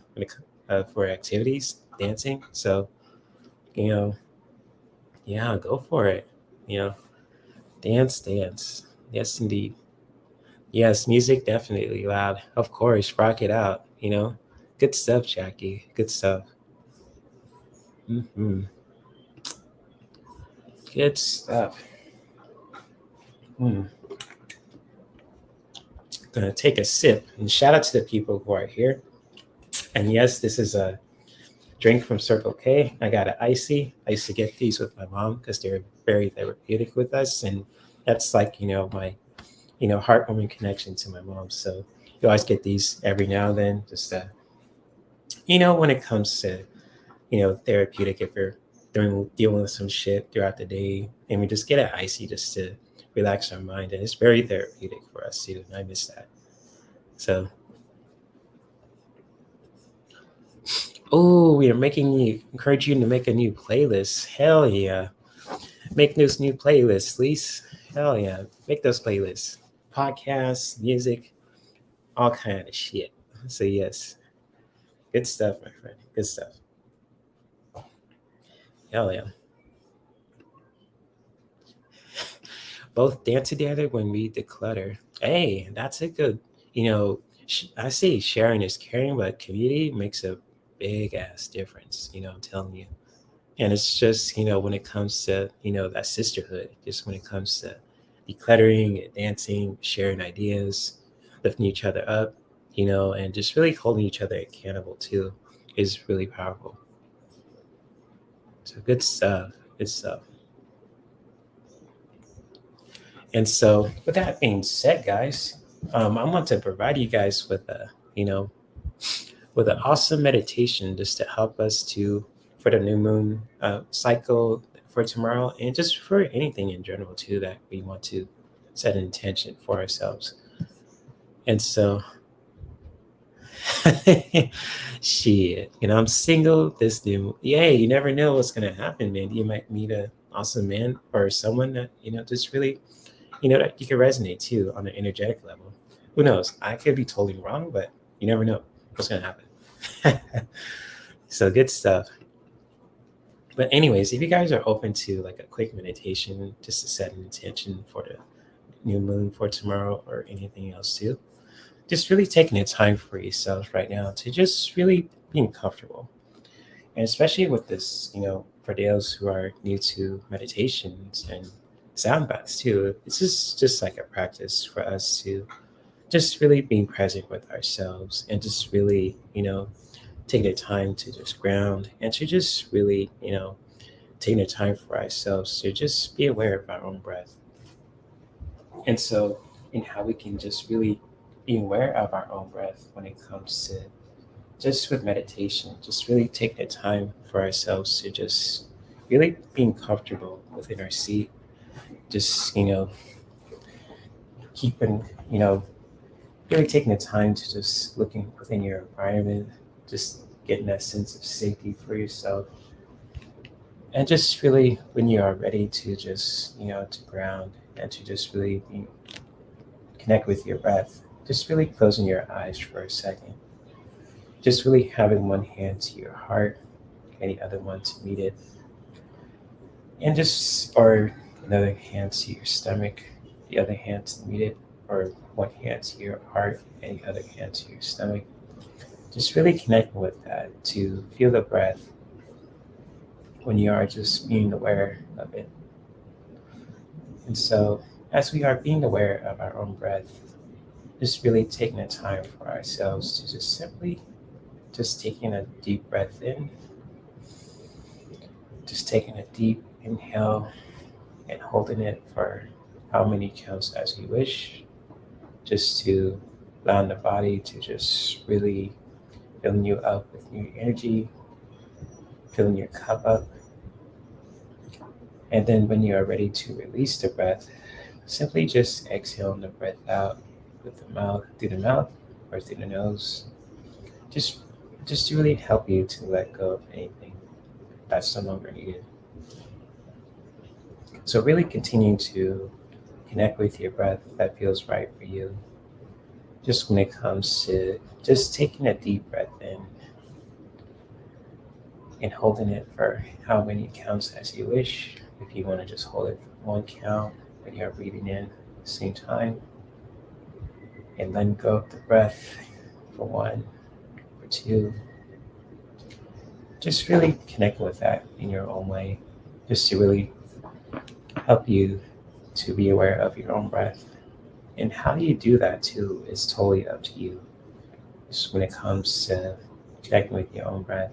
for activities, dancing. So you know, yeah, go for it. You know, dance, dance. Yes, indeed. Yes, music definitely loud. Of course, rock it out. Good stuff, Jackie. Good stuff. Hmm. Good stuff. Hmm. Gonna take a sip and shout out to the people who are here. And yes, this is a drink from Circle K. I got an icy. I used to get these with my mom because they're very therapeutic with us, and that's like my heartwarming connection to my mom. So you always get these every now and then, just when it comes to therapeutic if you're dealing with some shit throughout the day, and we just get an icy just to relax our mind, and it's very therapeutic for us too. And I miss that. So, oh, we are making you encourage you to make a new playlist. Hell yeah, make those new playlists, Lise. Hell yeah, make those playlists, podcasts, music, all kind of shit. So yes, good stuff, my friend. Good stuff. Hell yeah. Both dance together when we declutter. Hey, that's a good, you know, I say sharing is caring, but community makes a big ass difference, I'm telling you. And it's just, when it comes to, that sisterhood, just when it comes to decluttering and dancing, sharing ideas, lifting each other up, and just really holding each other accountable too is really powerful. So good stuff. Good stuff. And so, with that being said, guys, I want to provide you guys you know, with an awesome meditation just to help us to for the new moon cycle for tomorrow, and just for anything in general too that we want to set an intention for ourselves. And so, shit, I'm single. This new, yeah, you never know what's gonna happen, man. You might meet a awesome man or someone that just really that you can resonate too on an energetic level. Who knows? I could be totally wrong, but you never know what's gonna happen. So good stuff. But anyways, if you guys are open to like a quick meditation just to set an intention for the new moon for tomorrow or anything else too, just really taking the time for yourself right now to just really being comfortable. And especially with this, for those who are new to meditations and sound baths too, it's just like a practice for us to just really being present with ourselves and just really, taking the time to just ground and to just really, taking the time for ourselves to just be aware of our own breath. And so, in how we can just really be aware of our own breath when it comes to just with meditation, just really take the time for ourselves to just really being comfortable within our seat, just, keeping, really taking the time to just looking within your environment, just getting that sense of safety for yourself. And just really, when you are ready to just, to ground and to just really connect with your breath, just really closing your eyes for a second. Just really having one hand to your heart and the other one to meet it. And just, or another hand to your stomach, the other hand to meet it, or one hand to your heart and the other hand to your stomach. Just really connecting with that to feel the breath when you are just being aware of it. And so, as we are being aware of our own breath, just really taking the time for ourselves to just simply just taking a deep breath in, just taking a deep inhale and holding it for how many counts as you wish, just to allow the body to just really filling you up with new energy, filling your cup up. And then when you are ready to release the breath, simply just exhale the breath out with the mouth through the mouth or through the nose. Just just to really help you to let go of anything that's no longer needed. So really continue to connect with your breath that feels right for you. Just when it comes to just taking a deep breath in and holding it for how many counts as you wish. If you want to just hold it for one count when you're breathing in at the same time, and letting go of the breath for one, for two. Just really connect with that in your own way, just to really help you to be aware of your own breath. And how you do that too is totally up to you. Just when it comes to connecting with your own breath,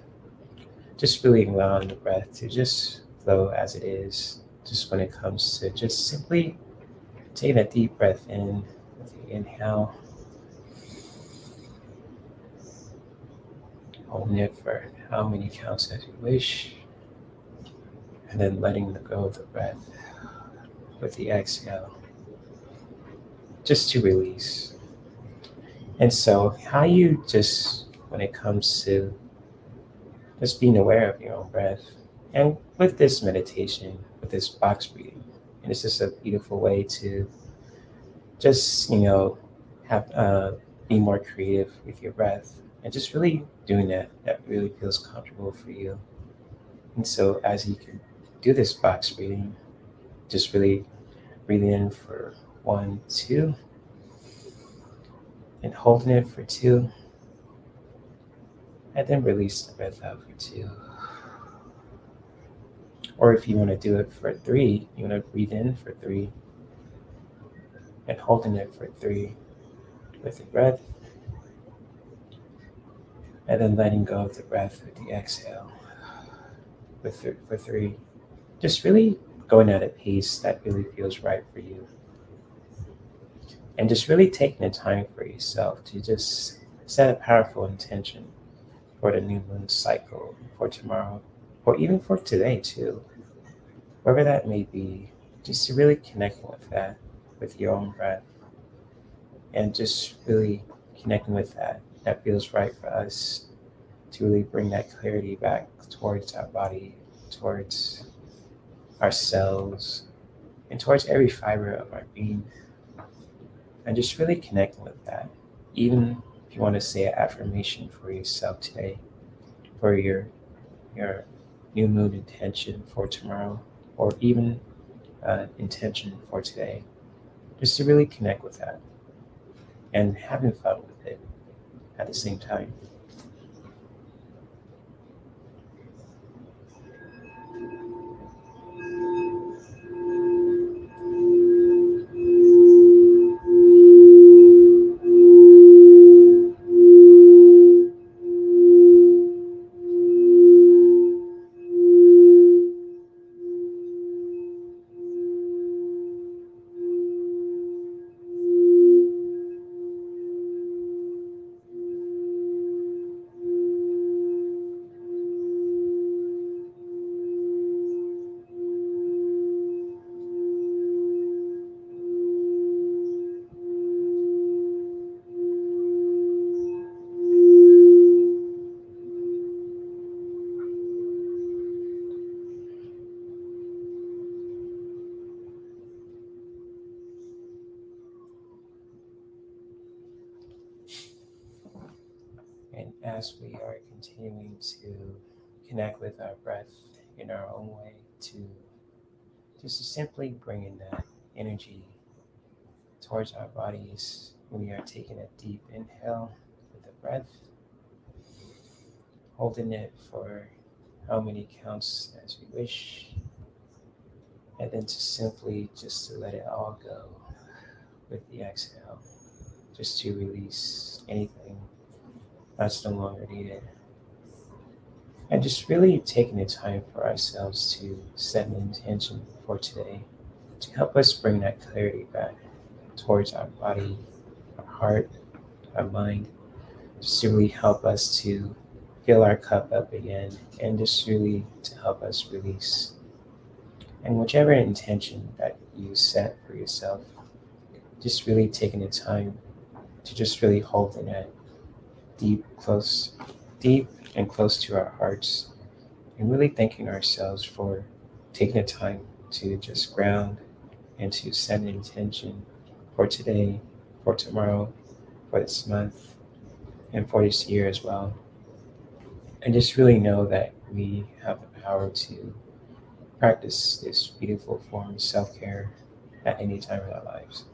just really allowing the breath to just flow as it is. Just when it comes to just simply taking a deep breath in with the inhale, holding it for how many counts as you wish, and then letting go of the breath with the exhale, just to release. And so, how you just, when it comes to just being aware of your own breath, and with this meditation, with this box breathing, and it's just a beautiful way to just, have be more creative with your breath, and just really doing that really feels comfortable for you. And so, as you can do this box breathing, just really breathe in for 1, 2, and holding it for 2, and then release the breath out for 2. Or if you want to do it for 3, you want to breathe in for 3, and holding it for 3 with the breath, and then letting go of the breath with the exhale for 3. Just really going at a pace that really feels right for you. And just really taking the time for yourself to just set a powerful intention for the new moon cycle, for tomorrow, or even for today too. Wherever that may be, just to really connect with that, with your own breath, and just really connecting with that feels right for us, to really bring that clarity back towards our body, towards our cells, and towards every fiber of our being. And just really connecting with that. Even if you want to say an affirmation for yourself today, for your new moon intention for tomorrow, or even intention for today, just to really connect with that and having fun with it at the same time. And as we are continuing to connect with our breath in our own way, to just to simply bring in that energy towards our bodies, we are taking a deep inhale with the breath, holding it for how many counts as we wish, and then to simply just to let it all go with the exhale, just to release anything that's no longer needed. And just really taking the time for ourselves to set an intention for today to help us bring that clarity back towards our body, our heart, our mind, just to really help us to fill our cup up again, and just really to help us release. And whichever intention that you set for yourself, just really taking the time to just really hold in that deep and close to our hearts, and really thanking ourselves for taking the time to just ground and to set an intention for today, for tomorrow, for this month, and for this year as well. And just really know that we have the power to practice this beautiful form of self care at any time in our lives.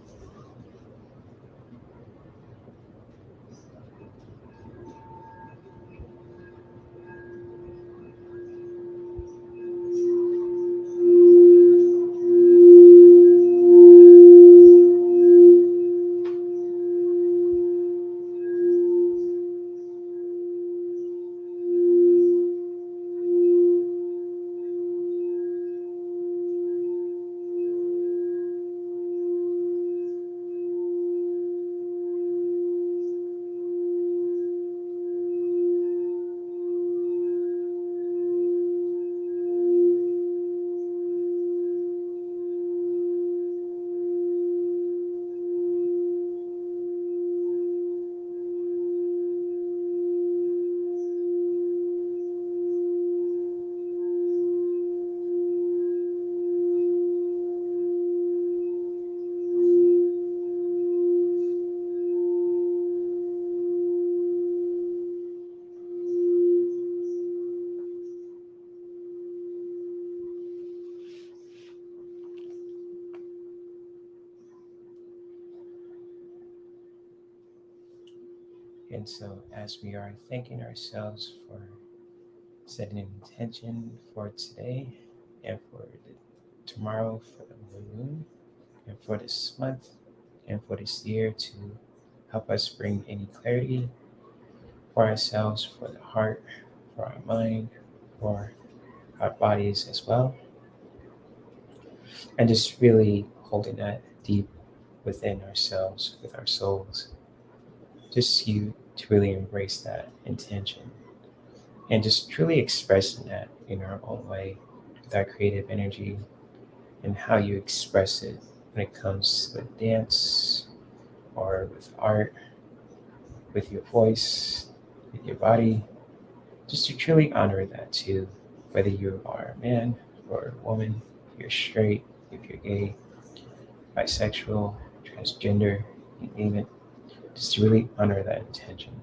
And so, as we are thanking ourselves for setting an intention for today and for tomorrow, for the moon, and for this month, and for this year to help us bring any clarity for ourselves, for the heart, for our mind, for our bodies as well, and just really holding that deep within ourselves, with our souls, just you to really embrace that intention and just truly expressing that in our own way with our creative energy and how you express it when it comes with dance or with art, with your voice, with your body, just to truly honor that too, whether you are a man or a woman, if you're straight, if you're gay, bisexual, transgender, you name it, just to really honor that intention.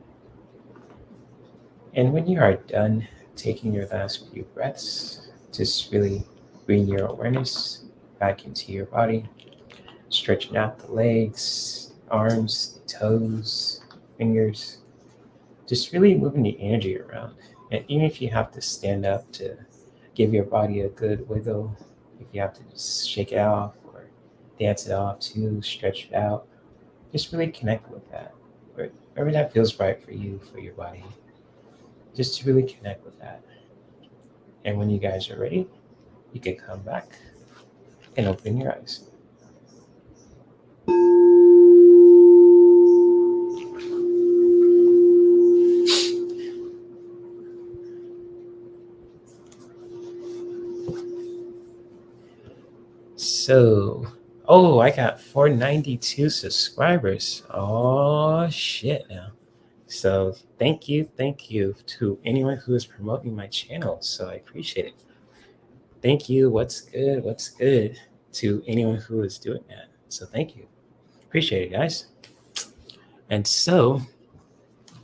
And when you are done taking your last few breaths, just really bring your awareness back into your body, stretching out the legs, arms, the toes, fingers, just really moving the energy around. And even if you have to stand up to give your body a good wiggle, if you have to just shake it off or dance it off too, stretch it out, just really connect with that. Wherever that feels right for you, for your body, just to really connect with that. And when you guys are ready, you can come back and open your eyes. So, oh, I got 492 subscribers. Oh, shit now. So, thank you to anyone who is promoting my channel. So, I appreciate it. Thank you. What's good? What's good to anyone who is doing that. So, thank you. Appreciate it, guys. And so,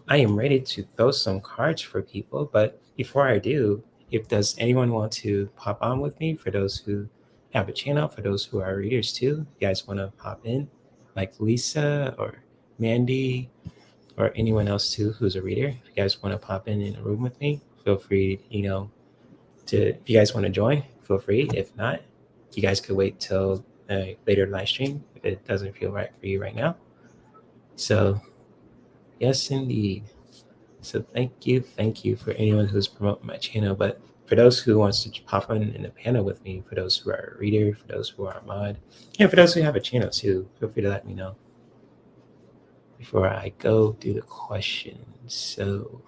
I am ready to throw some cards for people. But before I do, if does anyone want to pop on with me, for those who have a channel, for those who are readers too, you guys want to pop in, like Lisa or Mandy or anyone else too who's a reader. If you guys want to pop in a room with me, feel free, to if you guys want to join, feel free. If not, you guys could wait till later live stream if it doesn't feel right for you right now. So yes, indeed. So thank you for anyone who's promoting my channel. But for those who wants to pop in the panel with me, for those who are a reader, for those who are a mod, and for those who have a channel too, feel free to let me know before I go do the questions. So,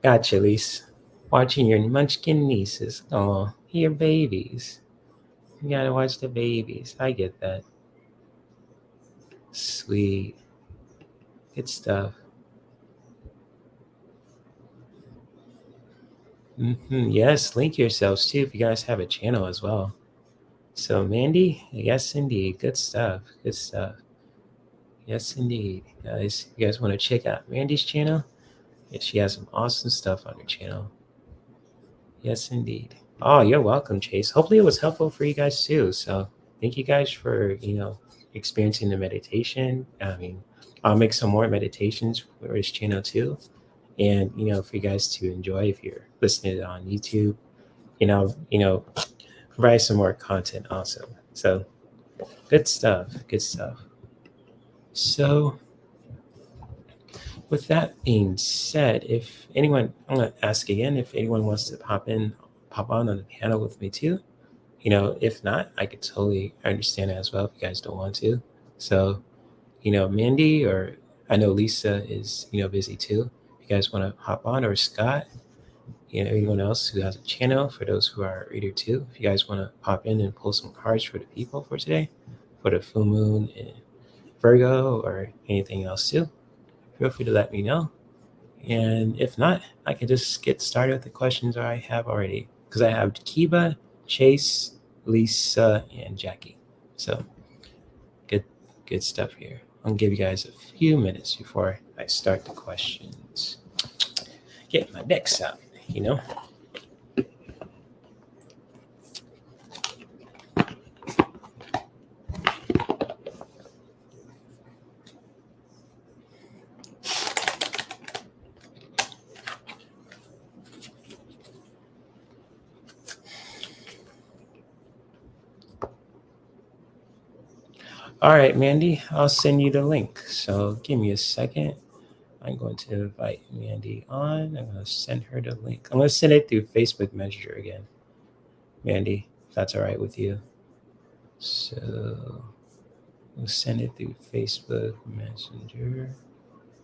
gotcha, Lise. Watching your munchkin nieces. Oh, your babies. You gotta watch the babies. I get that. Sweet. Good stuff. Yes, link yourselves too if you guys have a channel as well. So Mandy, yes indeed. Good stuff. Good stuff. Yes indeed. Guys, you guys want to check out Mandy's channel? Yeah, she has some awesome stuff on her channel. Yes indeed. Oh, you're welcome, Chase. Hopefully it was helpful for you guys too. So thank you guys for, experiencing the meditation. I mean, I'll make some more meditations for this channel too. And, for you guys to enjoy if you're listening on YouTube, provide some more content also. So good stuff. Good stuff. So with that being said, if anyone, I'm going to ask again if anyone wants to pop on the panel with me too. If not, I could totally understand it as well if you guys don't want to. So, Mandy or I know Lisa is, busy too. If you guys want to hop on, or Scott, anyone else who has a channel, for those who are a reader too, if you guys want to pop in and pull some cards for the people for today, for the full moon and Virgo or anything else too, feel free to let me know. And if not, I can just get started with the questions I have already, because I have Kiba, Chase, Lisa, and Jackie. So good stuff here. I'll give you guys a few minutes before I start the questions. Get my decks out. All right, Mandy, I'll send you the link. So give me a second. I'm going to invite Mandy on. I'm going to send her the link. I'm going to send it through Facebook Messenger again. Mandy, if that's all right with you. So we'll send it through Facebook Messenger.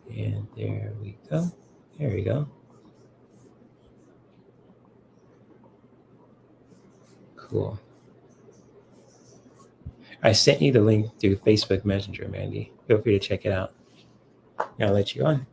And there we go. There we go. Cool. I sent you the link through Facebook Messenger, Mandy. Feel free to check it out. I'll let you on.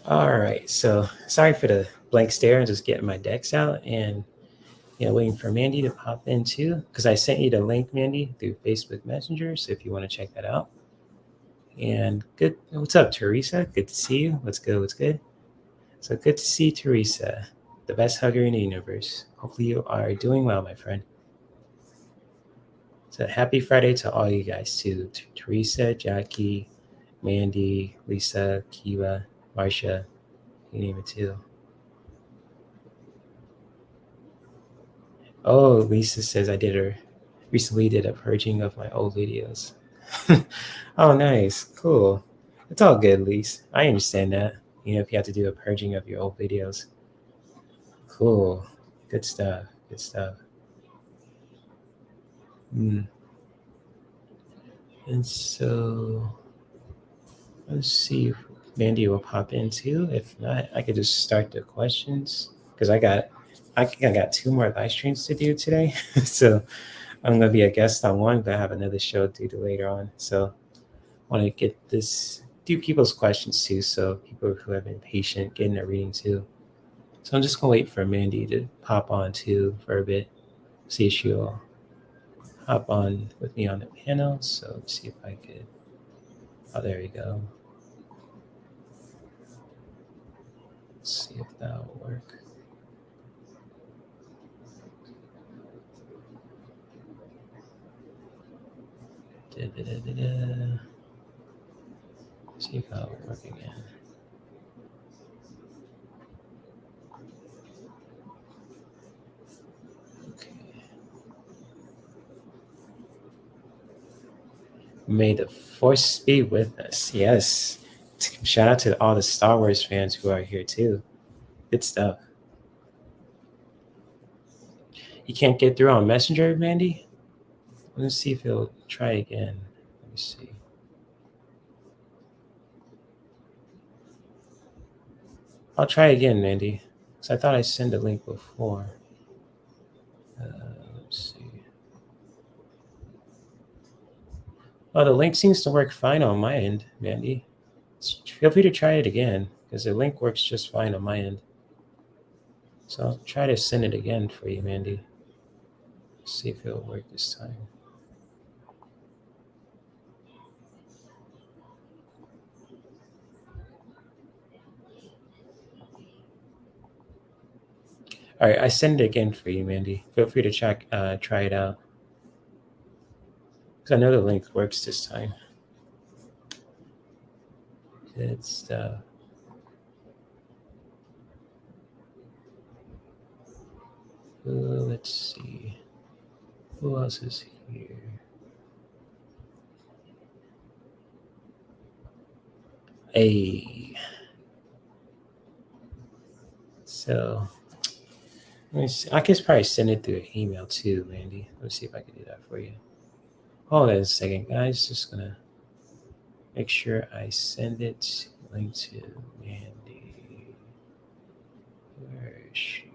All right. So sorry for the blank stare. I'm just getting my decks out and waiting for Mandy to pop in too. Because I sent you the link, Mandy, through Facebook Messenger. So if you want to check that out. And good. What's up, Teresa? Good to see you. What's good? What's good? So good to see Teresa, the best hugger in the universe. Hopefully you are doing well, my friend. So happy Friday to all you guys too. Teresa, Jackie, Mandy, Lisa, Kiva, Marcia, you name it too. Oh, Lisa says recently did a purging of my old videos. Oh, nice. Cool. It's all good, Lisa. I understand that. If you have to do a purging of your old videos. Cool. Good stuff. Good stuff. Mm. And so let's see if Mandy will pop in too. If not, I could just start the questions because I got two more live streams to do today. So I'm gonna be a guest on one, but I have another show to do later on. So I want to do people's questions too. So people who have been patient getting their reading too. So I'm just gonna wait for Mandy to pop on too for a bit. See if she'll hop on with me on the panel. So let's see if I could. Oh, there we go. Let's see if that'll work. See if that'll work again. Okay. May the force be with us. Yes. Shout out to all the Star Wars fans who are here too. Good stuff. You can't get through on Messenger, Mandy? Let's see if he'll try again. Let me see. I'll try again, Mandy. Because I thought I sent a link before. Let's see. Oh, the link seems to work fine on my end, Mandy. Feel free to try it again, because the link works just fine on my end. So I'll try to send it again for you, Mandy. See if it'll work this time. All right, I send it again for you, Mandy. Feel free to try it out. Because I know the link works this time. Good stuff. Let's see. Who else is here? Hey. So, let me see. I could probably send it through an email too, Mandy. Let me see if I can do that for you. Hold on a second, guys. Just gonna make sure I send it. Link to Mandy. Where is she?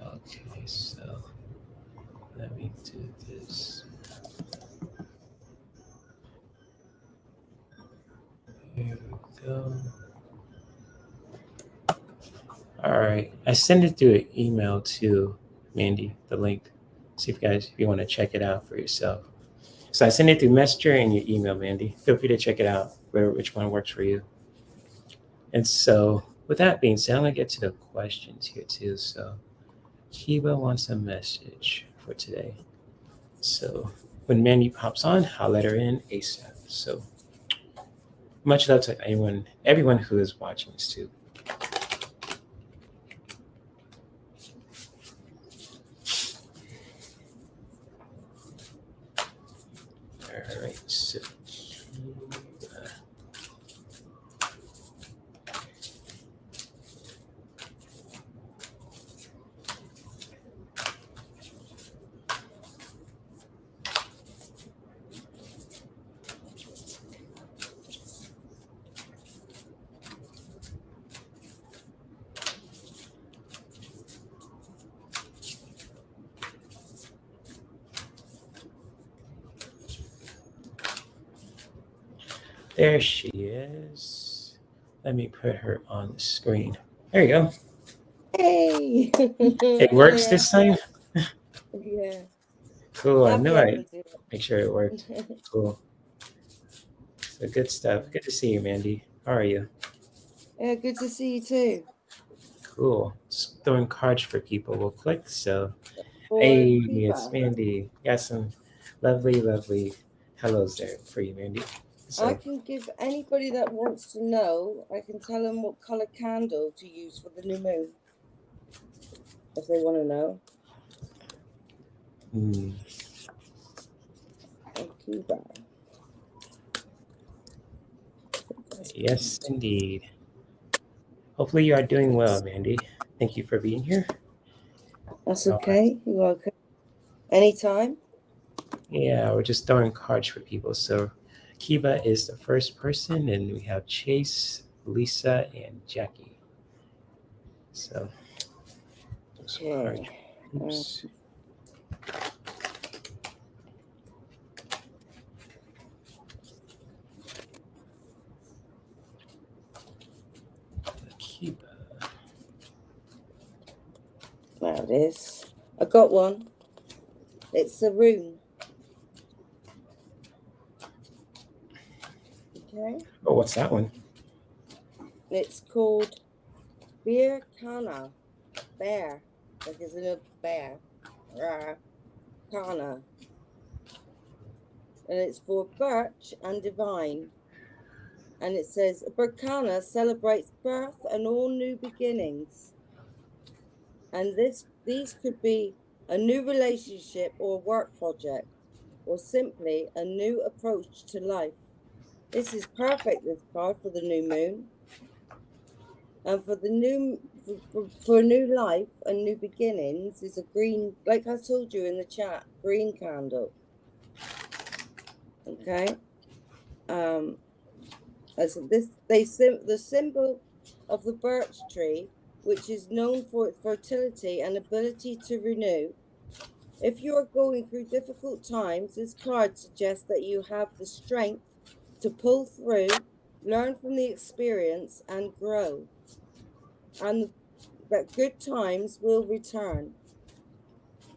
Okay, so let me do this. Here we go. All right, I send it through an email to Mandy, the link. See if you want to check it out for yourself. So I send it through Messenger and your email, Mandy. Feel free to check it out, which one works for you. And so, with that being said, I'm gonna get to the questions here too. So, Kiba wants a message for today. So, when Mandy pops on, I'll let her in ASAP. So, much love to everyone who is watching this too. All right, so there she is. Let me put her on the screen. There you go. Hey! It works this time? Yeah. Cool. I I'll knew be able I'd to do make sure it worked. it. Cool. So good stuff. Good to see you, Mandy. How are you? Yeah, good to see you too. Cool. Just throwing cards for people real quick. So, For hey, it's Kiba, Mandy. Got some lovely hellos there for you, Mandy. I So, can give anybody that wants to know, I can tell them what color candle to use for the new moon, if they want to know. For Kiba. yes, indeed. Hopefully, you are doing well, Mandy. Thank you for being here. That's All right. okay. You're welcome. Anytime. Yeah, we're just throwing cards for people. So, Kiba is the first person, and we have Chase, Lisa, and Jackie. So, some cards. Okay. Oops. Kiba. Now this. I got one. It's a rune. Okay. Oh, what's that one? It's called Beer Kana. Bear. Like it's in a bear. Kana. And it's for birch and divine. And it says Berkana celebrates birth and all new beginnings. And these could be a new relationship or work project, or simply a new approach to life. This is perfect, this card, for the new moon. And for the for new life and new beginnings is a green, like I told you in the chat, green candle. Okay. As the symbol of the birch tree, which is known for its fertility and ability to renew. If you are going through difficult times, this card suggests that you have the strength to pull through, learn from the experience, and grow, and that good times will return.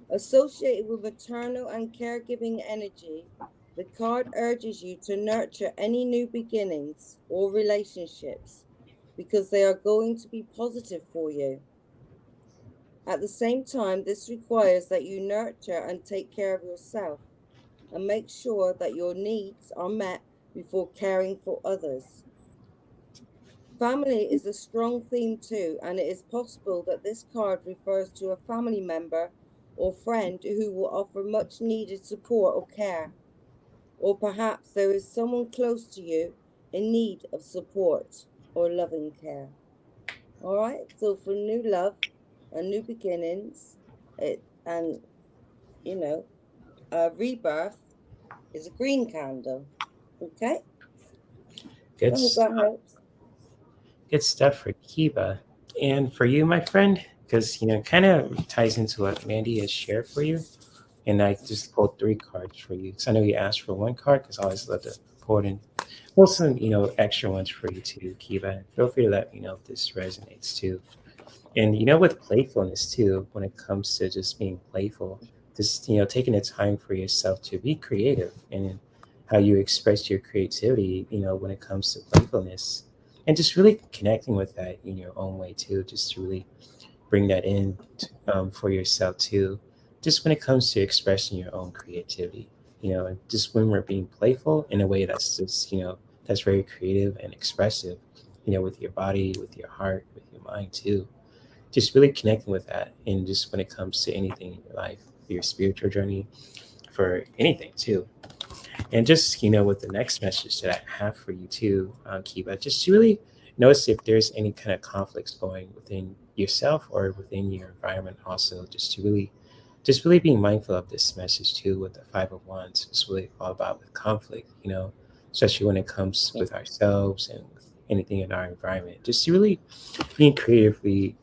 Associated with maternal and caregiving energy, the card urges you to nurture any new beginnings or relationships because they are going to be positive for you. At the same time, this requires that you nurture and take care of yourself and make sure that your needs are met before caring for others. Family is a strong theme too, and it is possible that this card refers to a family member or friend who will offer much needed support or care. Or perhaps there is someone close to you in need of support or loving care. All right, so for new love and new beginnings, and rebirth is a green candle. Okay, Good I hope that helps. Good stuff for Kiba. And for you, my friend, because kind of ties into what Mandy has shared for you. And I just pulled 3 cards for you. So I know you asked for 1 card because I always love to pull it in. Pull some, extra ones for you too, Kiba. Feel free to let me know if this resonates too. And with playfulness too, when it comes to just being playful, just taking the time for yourself to be creative and how you express your creativity, when it comes to playfulness, and just really connecting with that in your own way too, just to really bring that in for yourself too, just when it comes to expressing your own creativity, and just when we're being playful in a way that's just that's very creative and expressive, with your body, with your heart, with your mind too, just really connecting with that. And just when it comes to anything in your life, your spiritual journey, for anything too. And just with the next message that I have for you too, Kiba, just to really notice if there's any kind of conflicts going within yourself or within your environment also, just really being mindful of this message too with the 5 of Wands. It's really all about with conflict, especially when it comes with ourselves and with anything in our environment. Just to really being creatively,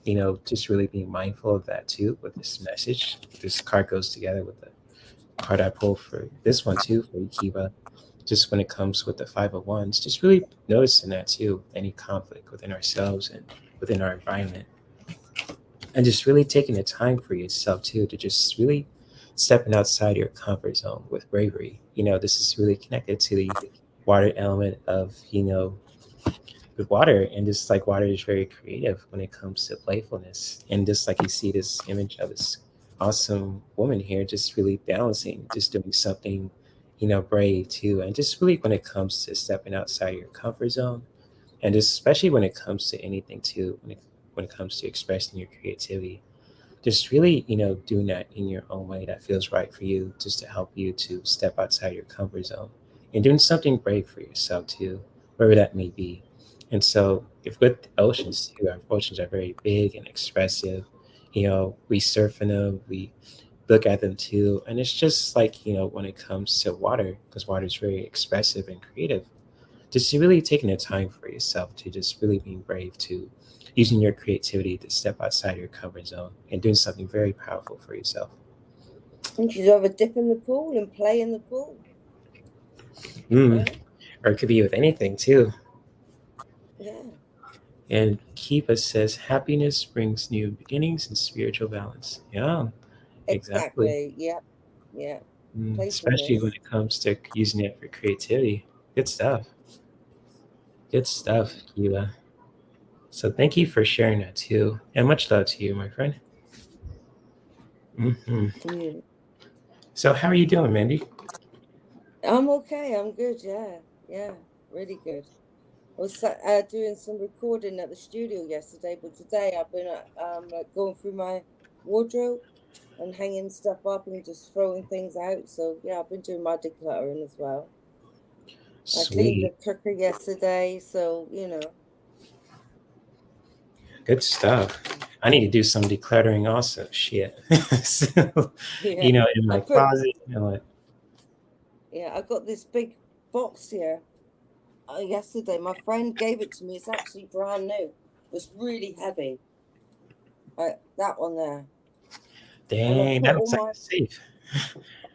just really being mindful of that too with this message. This card goes together with the card I pulled for this one too for Ikiba. Just when it comes with the 5 of Wands, just really noticing that too, any conflict within ourselves and within our environment. And just really taking the time for yourself too to just really stepping outside your comfort zone with bravery. This is really connected to the water element of, with water, and just like water is very creative when it comes to playfulness. And just like you see this image of this awesome woman here, just really balancing, just doing something, brave too. And just really when it comes to stepping outside your comfort zone, and just especially when it comes to anything too, when it comes to expressing your creativity, just really, doing that in your own way that feels right for you, just to help you to step outside your comfort zone and doing something brave for yourself too, wherever that may be. And so, if with oceans too, our oceans are very big and expressive. We surf in them, we look at them too, and it's just like when it comes to water, because water is very expressive and creative, just really taking the time for yourself to just really being brave to using your creativity to step outside your comfort zone and doing something very powerful for yourself. And you have a dip in the pool and play in the pool. Mm. Yeah. Or it could be with anything too. Yeah. And Kiva says, happiness brings new beginnings and spiritual balance. Yeah, exactly. Exactly. Yeah. Yeah. Especially when Playfulness. it comes to using it for creativity. Good stuff. Good stuff, Kiva. So thank you for sharing that too, and much love to you, my friend. Yeah. So how are you doing, Mandy? I'm okay. I'm good. Yeah, really good. I was doing some recording at the studio yesterday, but today I've been like going through my wardrobe and hanging stuff up and just throwing things out. So yeah, I've been doing my decluttering as well. I cleaned the Sweet, cooker yesterday, so good stuff. Mm. I need to do some decluttering also. Shit. So, Yeah. in I my put closet, like, yeah, I got this big box here. Yesterday, my friend gave it to me. It's actually brand new. It's really heavy. That one there, and I dang, put that looks like a safe.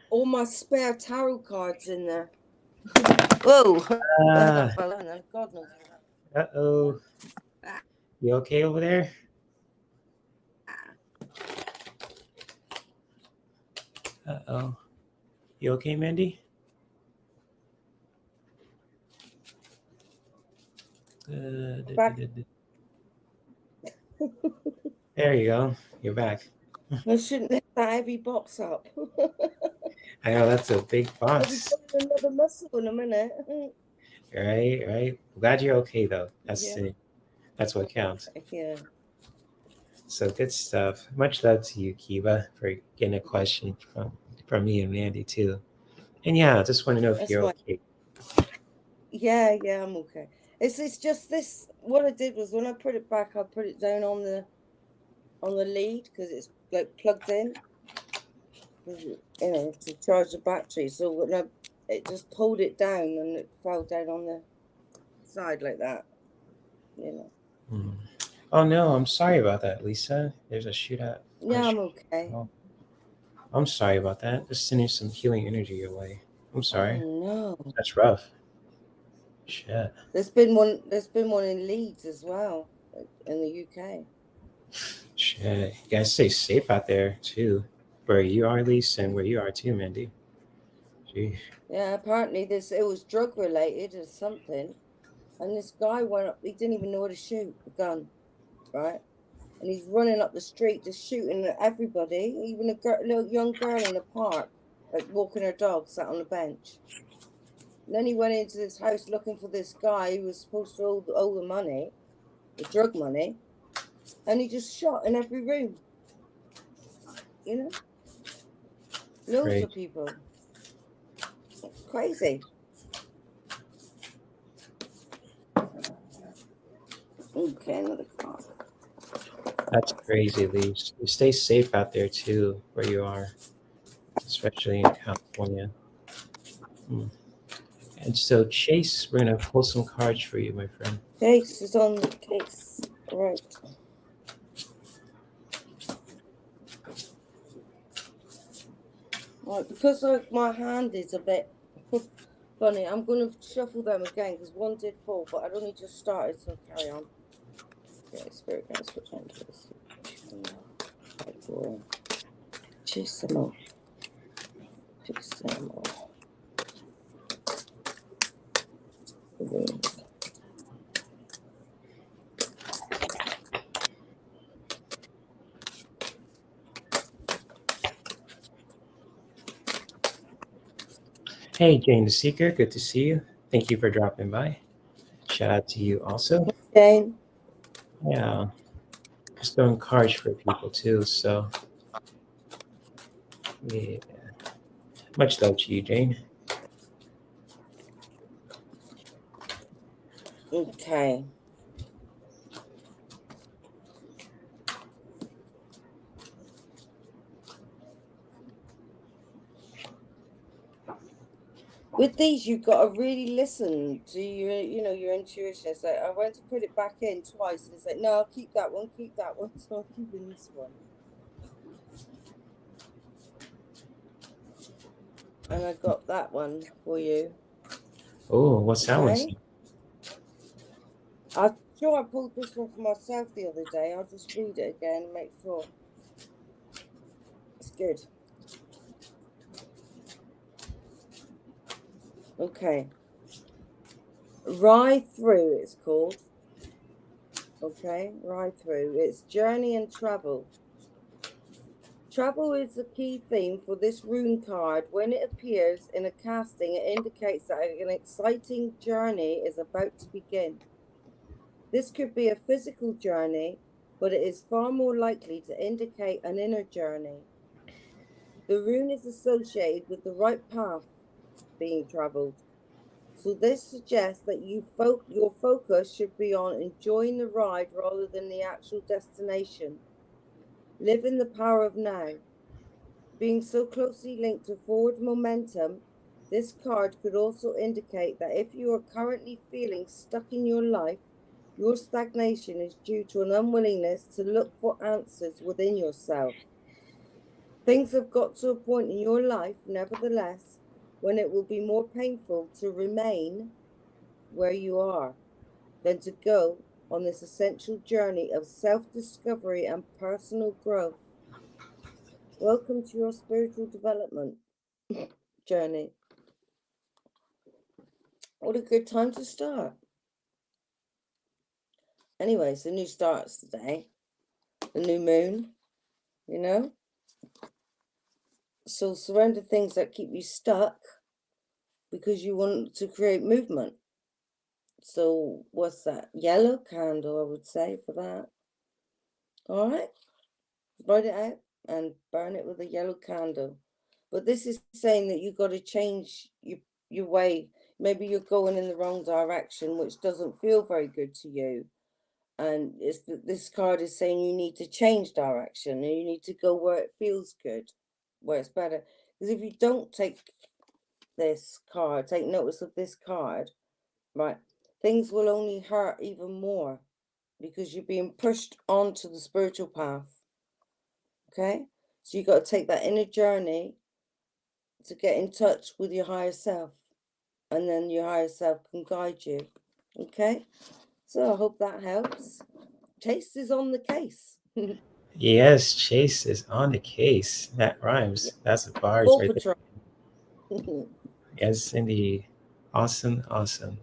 all my spare tarot cards in there. Whoa! Uh, That fell in there. God knows. uh-oh. Ah, You okay over there? Uh-oh. You okay, Mandy? back. There you go. You're back. I shouldn't lift that heavy box up. I know that's a big I'll be box. pulling another muscle in a minute. Right, right. Glad you're okay though. Yeah, That's what counts. yeah. So good stuff. Much love to you, Kiva, for getting a question from me and Mandy too. And yeah, I just want to know if That's you're my. okay. Yeah. I'm okay. It's just this. What I did was when I put it back, I put it down on the lead because it's like plugged in, to charge the battery. So when it just pulled it down and it fell down on the side like that. You know. Hmm. Oh no, I'm sorry about that, Lisa. There's a shootout. Yeah, I'm okay. Oh, I'm sorry about that. Just sending some healing energy your way. I'm sorry. Oh no. That's rough. Shit. There's been one in Leeds as well, in the UK. Shit. You guys stay safe out there too. Where you are, Lisa, and where you are too, Mandy. Gee. Yeah, apparently this it was drug related or something. And this guy went up, he didn't even know how to shoot a gun, right? And he's running up the street just shooting at everybody, even little young girl in the park, like walking her dog, sat on the bench. And then he went into this house looking for this guy who was supposed to owe the money, the drug money, and he just shot in every room, you know, loads Great. of people. Crazy. Okay, another card. That's crazy, Lisa. You stay safe out there too, where you are, especially in California. Hmm. And so, Chase, we're gonna pull some cards for you, my friend. Case is on the case. Right. Right, because my hand is a bit funny, I'm going to shuffle them again because one did fall, but I'd only just started, so carry on. Okay, spirit guides for enters. Chase some more. Chase some more. Hey, Jane the Seeker, good to see you. Thank you for dropping by. Shout out to you also. Jane. Yeah, just throwing cards for people too. So, yeah, much love to you, Jane. Okay. With these, you've got to really listen to your intuition. It's like I went to put it back in twice, and it's like, no, I'll keep that one, keep that one. So I'm keeping this one. And I got that one for you. Oh, what's that one? Okay. I'm sure I pulled this one for myself the other day. I'll just read it again and make sure. It's good. Okay. Ride Through, it's called. Okay, right through. It's journey and travel. Travel is the key theme for this rune card. When it appears in a casting, it indicates that an exciting journey is about to begin. This could be a physical journey, but it is far more likely to indicate an inner journey. The rune is associated with the right path being traveled. So this suggests that your focus should be on enjoying the ride rather than the actual destination. Live in the power of now. Being so closely linked to forward momentum, this card could also indicate that if you are currently feeling stuck in your life, your stagnation is due to an unwillingness to look for answers within yourself. Things have got to a point in your life, nevertheless, when it will be more painful to remain where you are than to go on this essential journey of self-discovery and personal growth. Welcome to your spiritual development journey. What a good time to start. Anyway, it's a new starts today, the new moon, you know? So surrender things that keep you stuck because you want to create movement. So what's that? Yellow candle, I would say, for that. All right, write it out and burn it with a yellow candle. But this is saying that you've got to change your way. Maybe you're going in the wrong direction, which doesn't feel very good to you. And this card is saying you need to change direction and you need to go where it feels good, where it's better. Because if you don't take notice of this card, right, things will only hurt even more because you're being pushed onto the spiritual path. Okay, so you got to take that inner journey to get in touch with your higher self, and then your higher self can guide you. Okay, so I hope that helps. Chase is on the case. Yes, Chase is on the case. That rhymes. That's a bars Full right there. patrol. Yes, indeed. Awesome, awesome.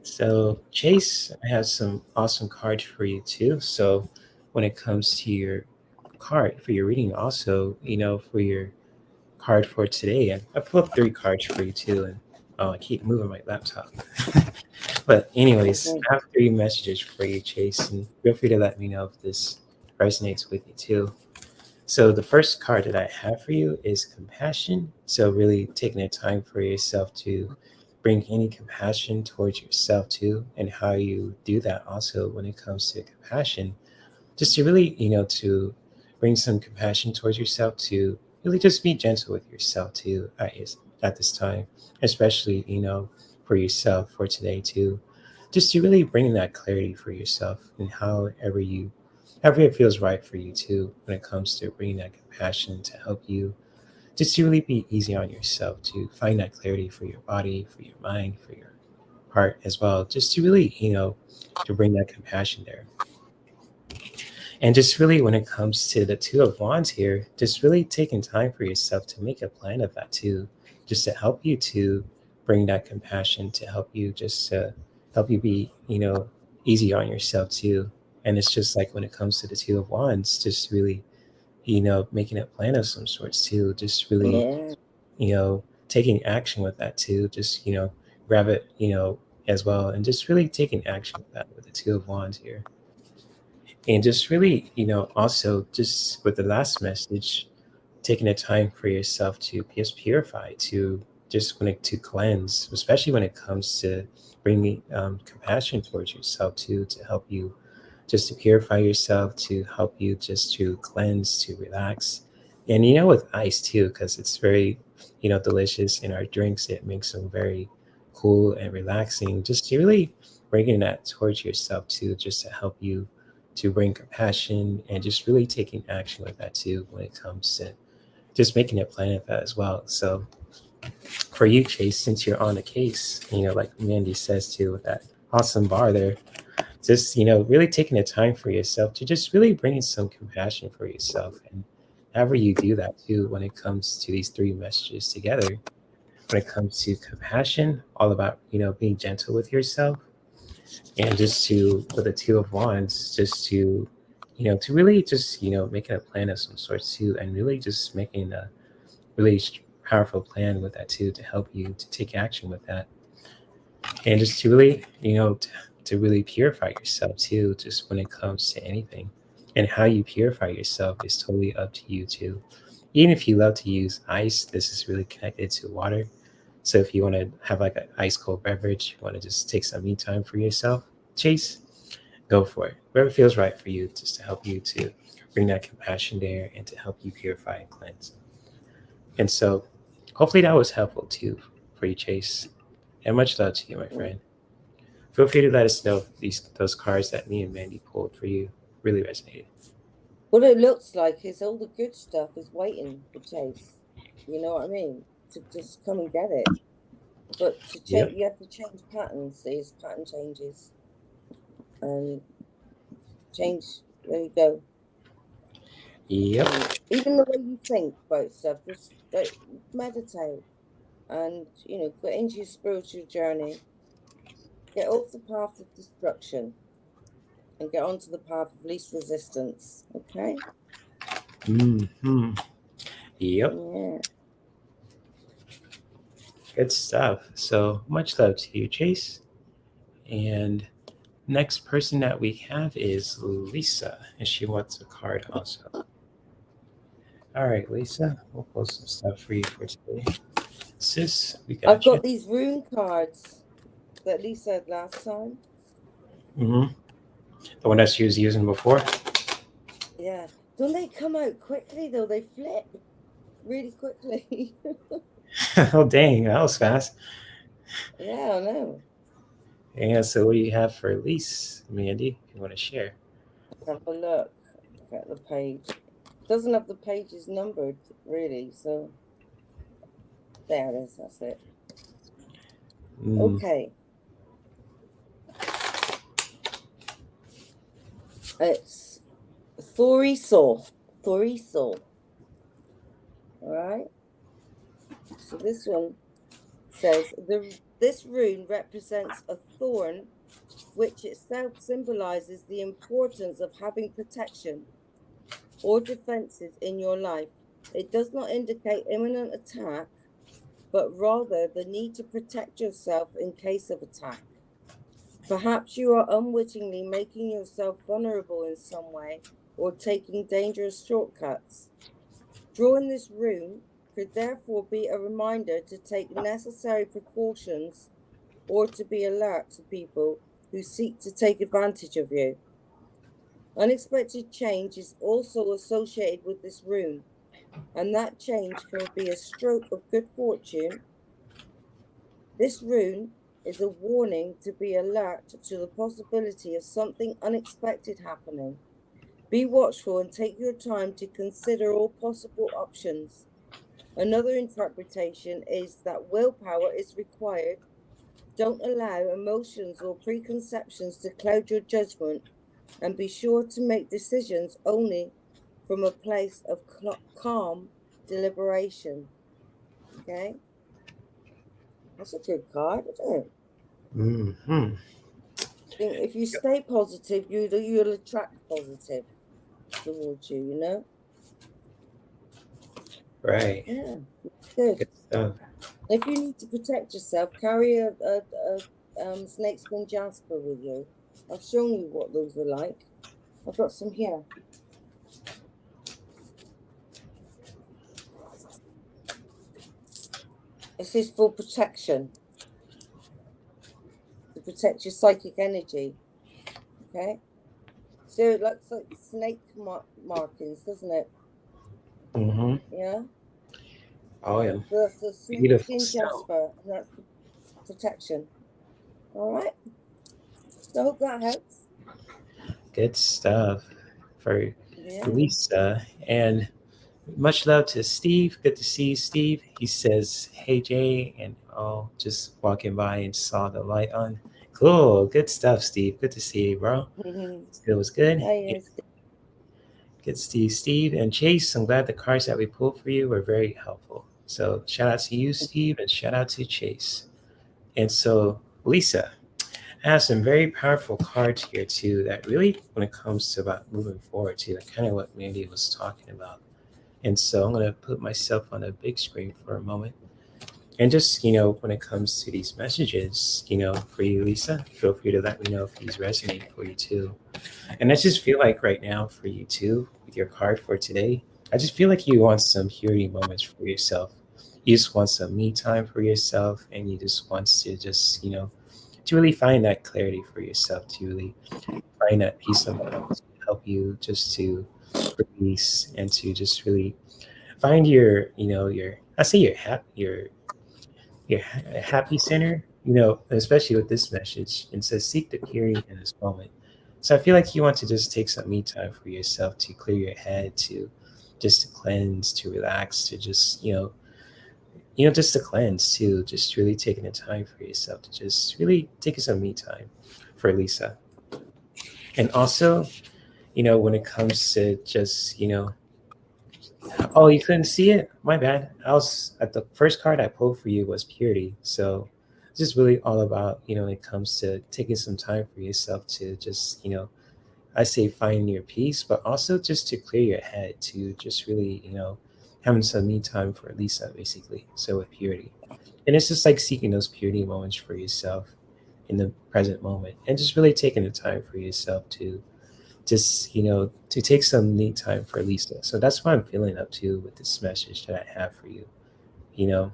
So, Chase, I have some awesome cards for you too. So, when it comes to your card for your reading, also, for your card for today, I pulled three cards for you too. And oh, I keep moving my laptop. But, anyways, I have three messages for you, Chase, and feel free to let me know if this resonates with you too. So, the first card that I have for you is compassion. So, really taking the time for yourself to bring any compassion towards yourself too, and how you do that also when it comes to compassion. Just to really, to bring some compassion towards yourself, to really just be gentle with yourself too at this time, especially, for yourself for today too. Just to really bring that clarity for yourself and however it feels right for you too, when it comes to bringing that compassion to help you just to really be easy on yourself, to find that clarity for your body, for your mind, for your heart as well, just to really, to bring that compassion there. And just really, when it comes to the Two of Wands here, just really taking time for yourself to make a plan of that too, just to help you to bring that compassion, to help you just to help you be, easy on yourself too. And it's just like when it comes to the Two of Wands, just really, making a plan of some sorts too, just really, Yeah. taking action with that too, just, grab it, as well, and just really taking action with that with the Two of Wands here. And just really, also just with the last message, taking the time for yourself to just purify, to just when it to cleanse, especially when it comes to bringing compassion towards yourself too, to help you just to purify yourself, to help you just to cleanse, to relax. And with ice too, because it's very, delicious in our drinks. It makes them very cool and relaxing. Just to really bringing that towards yourself too, just to help you to bring compassion and just really taking action with that too when it comes to just making a plan of that as well. So for you, Chase, since you're on the case, like Mandy says too, with that awesome bar there, just really taking the time for yourself to just really bring some compassion for yourself, and however you do that too when it comes to these three messages together, when it comes to compassion, all about being gentle with yourself, And just to, with the Two of Wands, just to, to really just, making a plan of some sorts too, and really just making a really powerful plan with that too, to help you to take action with that. And just to really, to really purify yourself too, just when it comes to anything. And how you purify yourself is totally up to you too. Even if you love to use ice, this is really connected to water. So if you want to have like an ice cold beverage, you want to just take some me time for yourself, Chase, go for it. Whatever feels right for you, just to help you to bring that compassion there and to help you purify and cleanse. And so hopefully that was helpful too for you, Chase. And much love to you, my friend. Feel free to let us know if those cards that me and Mandy pulled for you really resonated. What it looks like is all the good stuff is waiting for Chase. You know what I mean? To just come and get it. But to change, you have to change patterns. These pattern changes, and change. There you go. Yep. Even the way you think about stuff, just meditate, and get into your spiritual journey. Get off the path of destruction, and get onto the path of least resistance. Okay. Mm-hmm. Yep. Yeah. Good stuff. So much love to you, Chase. And next person that we have is Lisa, and she wants a card also. All right, Lisa, we'll pull some stuff for you for today. Sis, we got I've got these rune cards that Lisa had last time. Mm-hmm. The one that she was using before? Yeah. Don't they come out quickly, though? They flip really quickly. Oh, dang, that was fast. Yeah, I know. Yeah, so what do you have for Elise, Mandy, if you want to share? Have a look at the page. It doesn't have the pages numbered, really, so there it is. That's it. Okay. It's Thoriso. All right. So this one says this rune represents a thorn, which itself symbolizes the importance of having protection or defenses in your life. It does not indicate imminent attack, but rather the need to protect yourself in case of attack. Perhaps you are unwittingly making yourself vulnerable in some way or taking dangerous shortcuts. Drawing this rune could therefore be a reminder to take necessary precautions or to be alert to people who seek to take advantage of you. Unexpected change is also associated with this rune, and that change can be a stroke of good fortune. This rune is a warning to be alert to the possibility of something unexpected happening. Be watchful and take your time to consider all possible options. Another interpretation is that willpower is required. Don't allow emotions or preconceptions to cloud your judgment, and be sure to make decisions only from a place of calm deliberation. Okay? That's a good card, isn't it? Mm-hmm. I think if you stay positive, you'll attract positive towards you, Right. Yeah, good. Good stuff. If you need to protect yourself, carry a snakeskin jasper with you. I've shown you what those are like. I've got some here. This is for protection, to protect your psychic energy. Okay, so it looks like snake markings, doesn't it? Mm-hmm. Yeah. Oh, yeah. So that's the snakeskin jasper, and that's for protection. All right. So I hope that helps. Good stuff for Lisa. And much love to Steve. Good to see you, Steve. He says, "Hey, Jay," and just walking by and saw the light on. Cool. Good stuff, Steve. Good to see you, bro. It was good. Hi, Good to see you, Steve. And Chase, I'm glad the cards that we pulled for you were very helpful. So shout out to you, Steve, and shout out to Chase. And so, Lisa, I have some very powerful cards here too that really, when it comes to about moving forward too, like kind of what Mandy was talking about. And so I'm gonna put myself on a big screen for a moment. And just, when it comes to these messages, for you, Lisa, feel free to let me know if these resonate for you too. And I just feel like right now for you too, with your card for today, I just feel like you want some purity moments for yourself. You just want some me time for yourself, and you just want to just, to really find that clarity for yourself, to really find that peace of mind to help you just to release and to just really find I say your happy center, especially with this message. It says seek the purity in this moment. So I feel like you want to just take some me time for yourself to clear your head, to just to cleanse, to relax, to just, just to cleanse too, just really taking the time for yourself to just really take some me time for Lisa. And also, when it comes to just, oh, you couldn't see it? My bad. I was at the first card I pulled for you was purity. So it's just really all about, when it comes to taking some time for yourself to just, I say find your peace, but also just to clear your head, to just really, having some me time for Lisa, basically. So with purity. And it's just like seeking those purity moments for yourself in the present moment and just really taking the time for yourself to just to take some neat time for Lisa. So that's what I'm feeling up to with this message that I have for you. You know,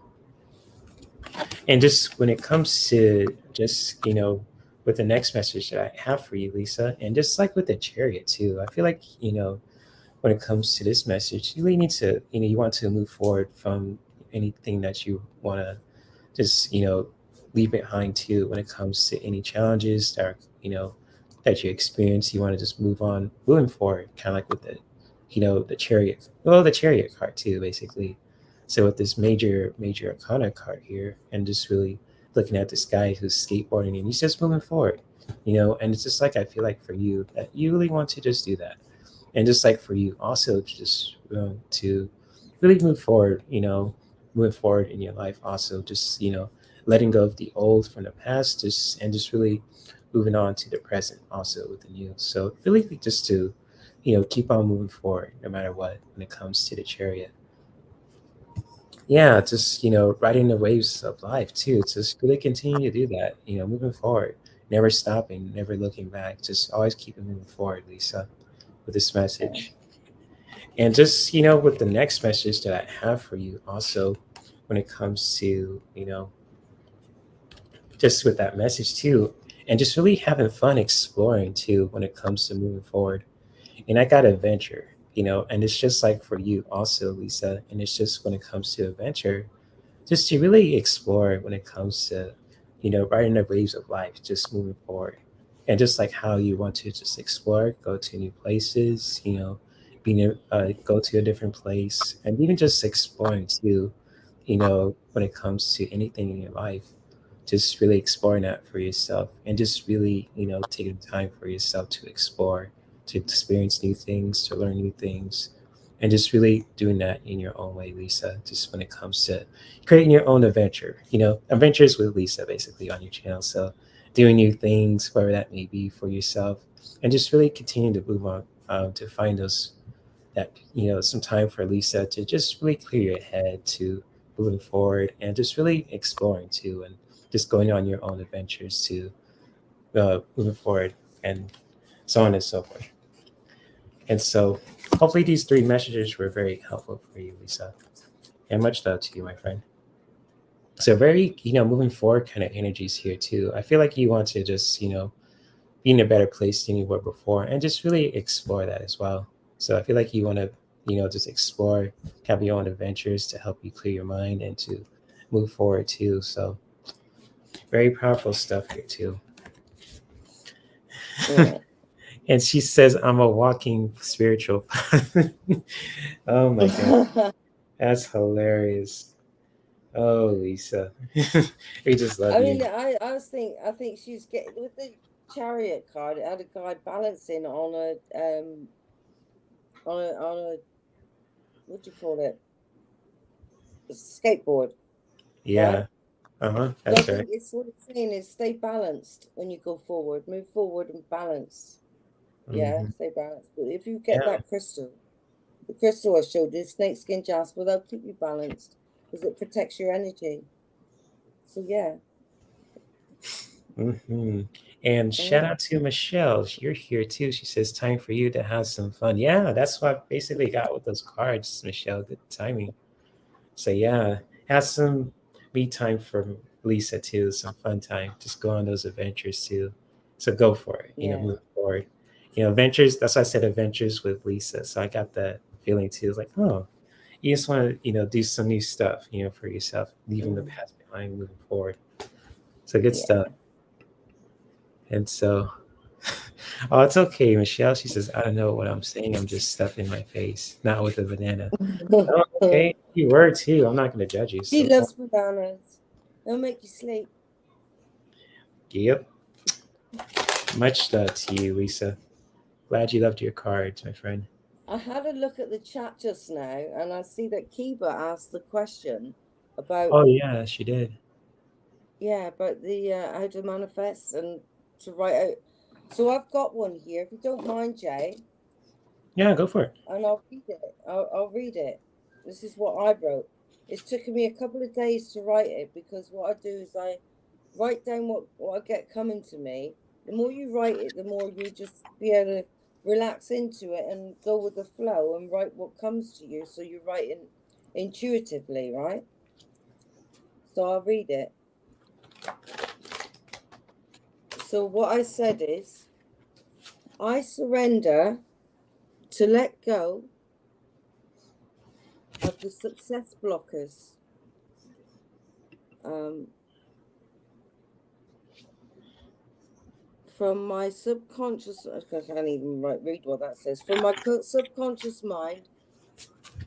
and just when it comes to just with the next message that I have for you, Lisa, and just like with the chariot too, I feel like when it comes to this message, you really need to you want to move forward from anything that you want to just leave behind too when it comes to any challenges that are that you experience. You want to just move on, moving forward, kind of like with the chariot, well, the chariot card too, basically. So with this major arcana card here, and just really looking at this guy who's skateboarding and he's just moving forward, and it's just like I feel like for you that you really want to just do that, and just like for you also just to really move forward, move forward in your life, also just letting go of the old from the past, just and just really moving on to the present also with the new. So really just to keep on moving forward no matter what when it comes to the chariot. Yeah, just riding the waves of life too, just really continue to do that, moving forward, never stopping, never looking back, just always keeping moving forward, Lisa, with this message. And just with the next message that I have for you also, when it comes to just with that message too, and just really having fun exploring too when it comes to moving forward. And I got adventure, and it's just like for you also, Lisa, and it's just when it comes to adventure, just to really explore when it comes to riding the waves of life, just moving forward, and just like how you want to just explore, go to new places, go to a different place, and even just exploring too, when it comes to anything in your life, just really exploring that for yourself, and just really taking time for yourself to explore, to experience new things, to learn new things, and just really doing that in your own way, Lisa, just when it comes to creating your own adventure, adventures with Lisa basically on your channel. So doing new things, whatever that may be for yourself, and just really continue to move on, to find those that some time for Lisa to just really clear your head, to moving forward and just really exploring too, and just going on your own adventures to moving forward, and so on and so forth. And so hopefully these three messages were very helpful for you, Lisa. And much love to you, my friend. So very, moving forward kind of energies here too. I feel like you want to just, be in a better place than you were before and just really explore that as well. So I feel like you want to, just explore, have your own adventures to help you clear your mind and to move forward too. So very powerful stuff here too. Yeah. And she says, I'm a walking spiritual. Oh my God. That's hilarious. Oh, Lisa. We just love I you. mean, I think she's getting with the chariot card. It had a guy balancing on a what do you call it? A skateboard, Yeah. right? Uh-huh. So I That's think right. it's what it's saying is stay balanced when you go forward, move forward and balance. Yeah, Hmm. stay balanced. But if you get Yeah. that crystal, the crystal I showed you, snakeskin jasper, they'll keep you balanced because it protects your energy. So yeah. Hmm. And shout out to Michelle. You're here too. She says, time for you to have some fun. Yeah, that's what I basically got with those cards, Michelle. Good timing. So yeah, have some me time for Lisa too, some fun time. Just go on those adventures too. So go for it, Yeah. move forward. Adventures, that's why I said adventures with Lisa. So I got that feeling too. It's like, oh, you just want to, do some new stuff, for yourself, leaving the past behind, moving forward. So good stuff. Yeah. And so, oh, it's okay, Michelle. She says, I don't know what I'm saying. I'm just stuffing my face, not with a banana. Oh, okay. You were too. I'm not going to judge you. She So, loves bananas. They'll make you sleep. yep. Much love to you, Lisa. Glad you loved your cards, my friend. I had a look at the chat just now and I see that Kiba asked the question about, Oh, yeah, she did. yeah, about the how to manifest and to write out. So I've got one here, if you don't mind, Jay, Yeah, go for it. and I'll read it. I'll read it. This is what I wrote. It's taken me a couple of days to write it because what I do is I write down what I get coming to me. The more you write it, the more you just be able to relax into it and go with the flow and write what comes to you. So you're writing intuitively, right? So I'll read it. So what I said is, I surrender to let go of the success blockers. Um, from my subconscious, I can't even read what that says. From my subconscious mind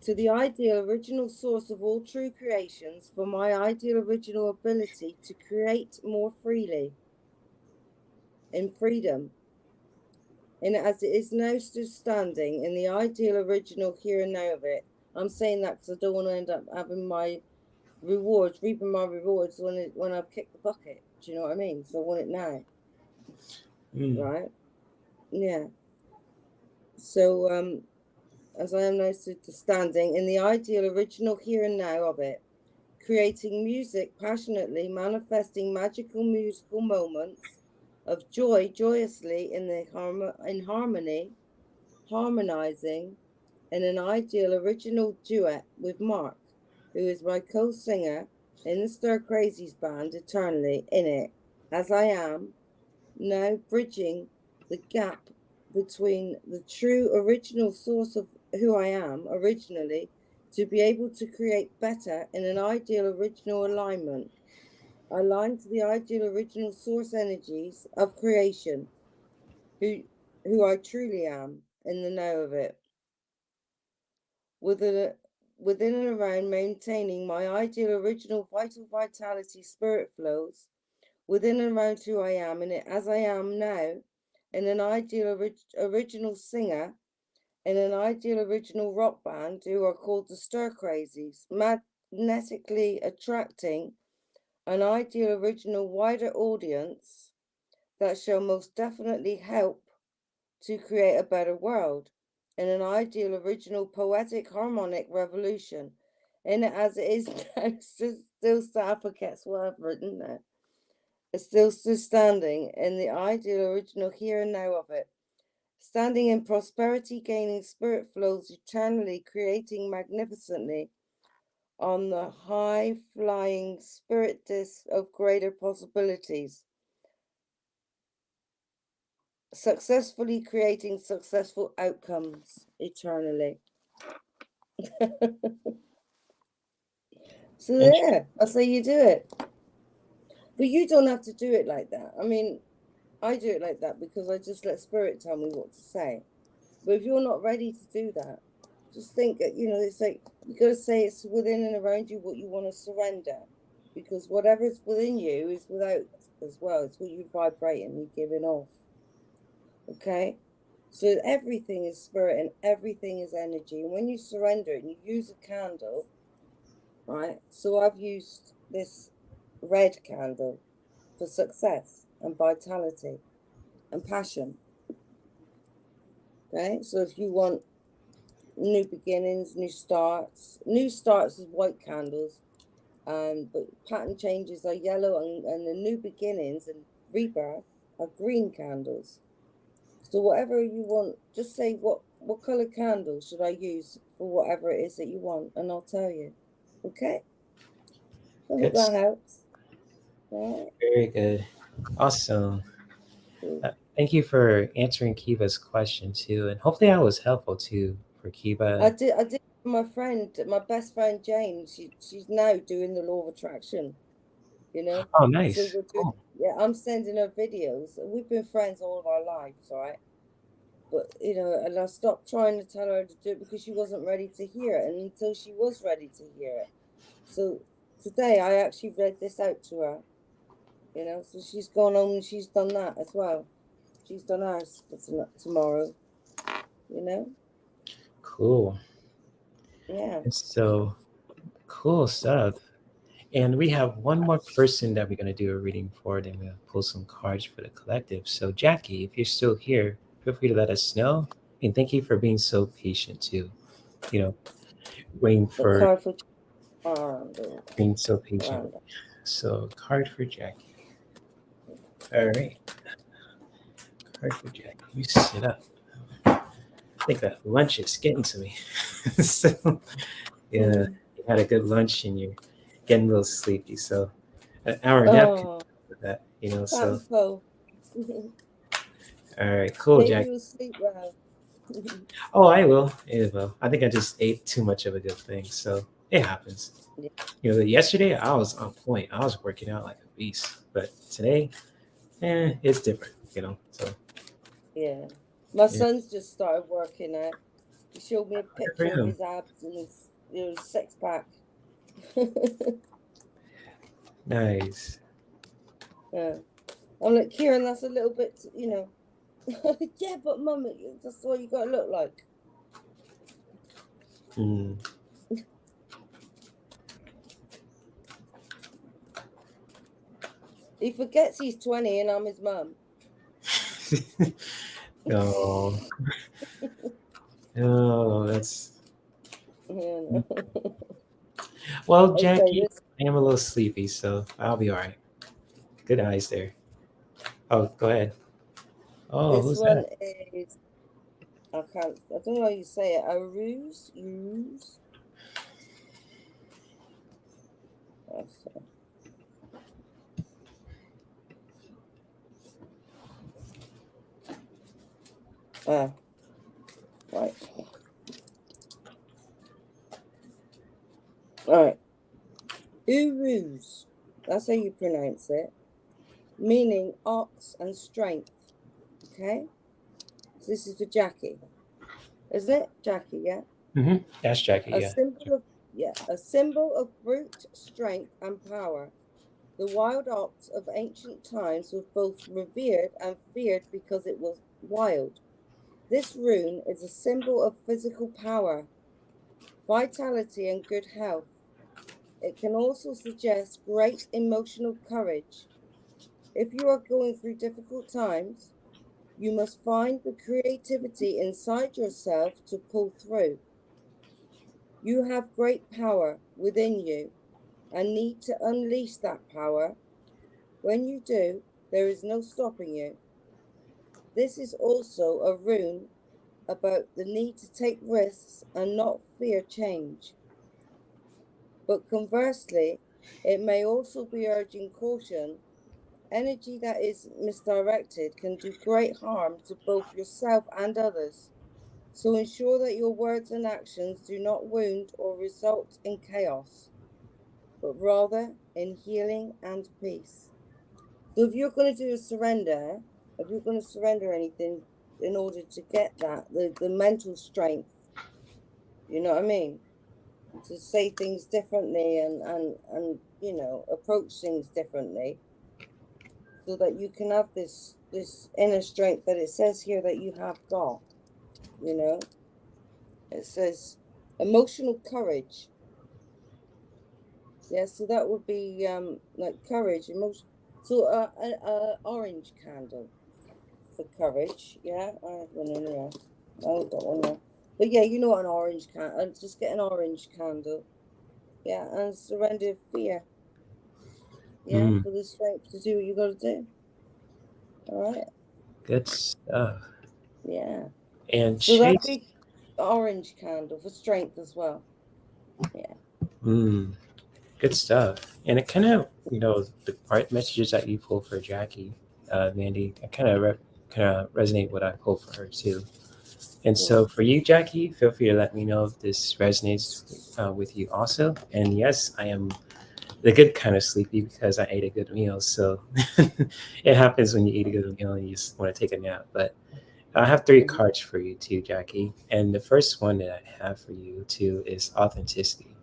to the ideal original source of all true creations, for my ideal original ability to create more freely, in freedom, and as it is now still standing in the ideal original here and now of it. I'm saying that because I don't want to end up having my rewards, reaping my rewards when I've kicked the bucket. Do you know what I mean? So I want it now, right? Yeah. So as I am now standing in the ideal original here and now of it, creating music passionately, manifesting magical musical moments of joy joyously in harmony, harmonizing in an ideal original duet with Mark, who is my co-singer in the Stir Crazies band eternally in it, as I am, now bridging the gap between the true original source of who I am originally to be able to create better in an ideal original alignment, aligned to the ideal original source energies of creation, who I truly am in the know of it, within and around maintaining my ideal original vital vitality spirit flows within and around who I am in it as I am now, in an ideal original singer in an ideal original rock band who are called the Stir Crazies, magnetically attracting an ideal original wider audience that shall most definitely help to create a better world in an ideal original poetic harmonic revolution in it as it is now, still suffocate what I've written there. It's still standing in the ideal original here and now of it, standing in prosperity, gaining spirit flows eternally, creating magnificently on the high flying spirit disc of greater possibilities, successfully creating successful outcomes eternally. So there, that's how you do it. But you don't have to do it like that. I mean, I do it like that because I just let spirit tell me what to say. But if you're not ready to do that, just think that, it's like you got to say it's within and around you what you want to surrender. Because whatever's within you is without as well. It's what you vibrate and you're giving off. Okay? So everything is spirit and everything is energy. And when you surrender it and you use a candle, right? So I've used this red candle for success and vitality and passion. Okay, so if you want new beginnings, new starts is white candles, but pattern changes are yellow, and the new beginnings and rebirth are green candles. So whatever you want, just say what color candle should I use for whatever it is that you want, and I'll tell you. Okay, I hope Good. that helps. All right. Very good. Awesome. Cool. Thank you for answering Kiva's question too, and hopefully I was helpful too for Kiva. I did. My best friend Jane. She's now doing the law of attraction. You know, Oh, so nice. we're doing. Cool. Yeah, I'm sending her videos. We've been friends all of our lives, right? But and I stopped trying to tell her to do it because she wasn't ready to hear it, and until she was ready to hear it. So today I actually read this out to her. So she's gone home and she's done that as well. She's done ours for tomorrow. You know. Cool. Yeah. And so cool stuff. And we have one more person that we're going to do a reading for, then we're going to pull some cards for the collective. So, Jackie, if you're still here, feel free to let us know. And thank you for being so patient too. You know, waiting The for card for being so patient. So, card for Jackie. All right. Card for Jackie. You sit up. I think that lunch is getting to me. So, yeah, you had a good lunch and you're getting a little sleepy. So, an hour nap could Oh, with that, So, thanks, Paul. all right, cool, Maybe Jackie. you'll sleep well. Oh, I will. I will. I think I just ate too much of a good thing, so it happens. Yeah. Yesterday I was on point. I was working out like a beast, but today, it's different. So Yeah. My yeah, son's just started working out. He showed me a good for picture of him. his abs and his 6-pack. Nice. Yeah. I'm like, Kieran, that's a little bit, yeah, but mum, that's what you got to look like. Mm. He forgets he's 20 and I'm his mum. No, no, that's Yeah. well, Okay, Jackie. I am a little sleepy, so I'll be all right. Good eyes there. Oh, go ahead. Oh, this who's one that? is, I don't know how you say it. A ruse? Use? Ah, right. All right. Urus. That's how you pronounce it. Meaning ox and strength. Okay? So this is for Jackie. Isn't it? Jackie, yeah? Mm-hmm. That's Jackie. A Yeah. symbol of brute strength and power. The wild ox of ancient times was both revered and feared because it was wild. This rune is a symbol of physical power, vitality, and good health. It can also suggest great emotional courage. If you are going through difficult times, you must find the creativity inside yourself to pull through. You have great power within you and need to unleash that power. When you do, there is no stopping you. This is also a rune about the need to take risks and not fear change. But conversely, it may also be urging caution. Energy that is misdirected can do great harm to both yourself and others. So ensure that your words and actions do not wound or result in chaos, but rather in healing and peace. So if you're going to do a surrender, if you're going to surrender anything in order to get that, the mental strength, you know what I mean? To say things differently and approach things differently so that you can have this inner strength that it says here that you have got, It says emotional courage. Yeah, so that would be like courage, emotion. So orange candle for courage. Yeah, I have one in here. I've got one there. But yeah, you know what an orange candle. Just get an orange candle. Yeah, and surrender fear. Yeah, Mm, for the strength to do what you got to do. All right. good stuff. Yeah. And So that'd Chase, be orange candle for strength as well. Yeah. mm, good stuff. And it kind of, the part messages that you pull for Jackie, Mandy, I kind of resonate what I pull for her too. And Cool. so for you, Jackie, feel free to let me know if this resonates with you also. And yes, I am the good kind of sleepy because I ate a good meal. So it happens when you eat a good meal and you just want to take a nap. But I have three Mhm. cards for you too, Jackie. And the first one that I have for you too is authenticity.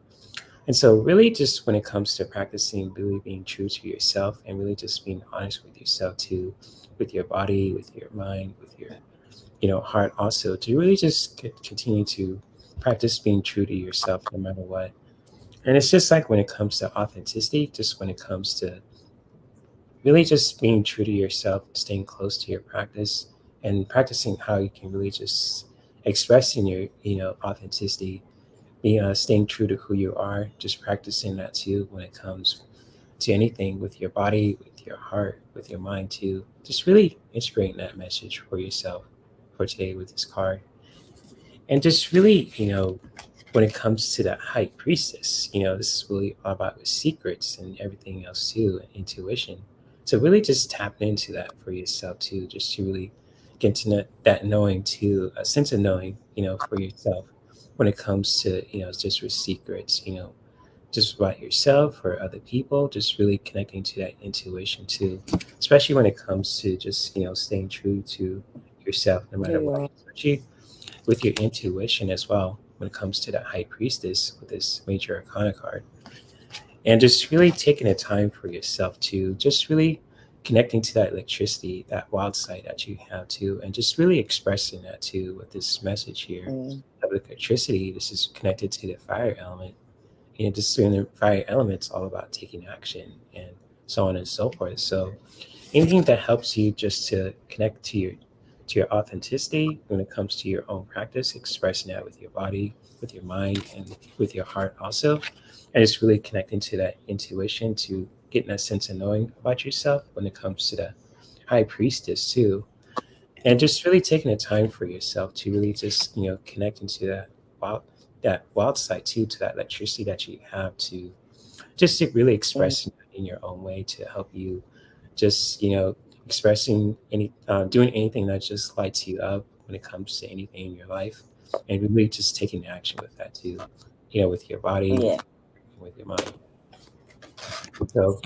And so, really, just when it comes to practicing really being true to yourself and really just being honest with yourself too, with your body, with your mind, with your heart also, to really just continue to practice being true to yourself no matter what. And it's just like when it comes to authenticity, just when it comes to really just being true to yourself, staying close to your practice and practicing how you can really just expressing your, authenticity, staying true to who you are, just practicing that too when it comes to anything with your body, with your heart, with your mind too. Just really integrating that message for yourself for today with this card. And just really, when it comes to that high priestess, this is really all about with secrets and everything else too, and intuition. So really just tap into that for yourself too, just to really get to that knowing too, a sense of knowing, for yourself when it comes to, just with secrets, just about yourself or other people, just really connecting to that intuition too, especially when it comes to just, staying true to yourself no Here matter you what, are. especially with your intuition as well when it comes to that high priestess with this major arcana card. And just really taking the time for yourself to just really connecting to that electricity, that wild side that you have too, and just really expressing that too with this message here Mm. of electricity. This is connected to the fire element. And just in the fire element's all about taking action and so on and so forth. So anything that helps you just to connect to your authenticity when it comes to your own practice, expressing that with your body, with your mind, and with your heart also, and it's really connecting to that intuition, to getting that sense of knowing about yourself when it comes to the high priestess too, and just really taking the time for yourself to really just connect into wild that wild side too, to that electricity that you have to just to really Mm. express in your own way to help you just expressing doing anything that just lights you up when it comes to anything in your life, and really just taking action with that too, with your body, Yeah. with your mind. So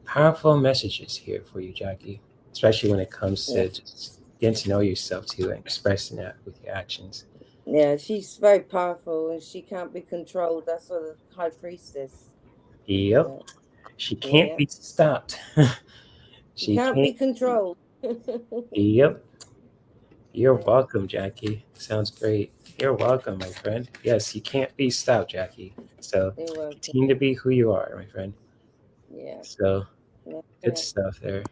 powerful messages here for you, Jackie, especially when it comes Yeah. to just getting to know yourself too and expressing that with your actions. Yeah. She's very powerful and she can't be controlled. That's what the high priestess. Yep, Yeah. she can't Yeah. be stopped. She She can't can't. be controlled. Yep. You're Yeah. welcome, Jackie. Sounds great. You're welcome, my friend. Yes, you can't be stopped, Jackie. So You're welcome. continue to be who you are, my friend. Yeah. So That's good right. stuff there.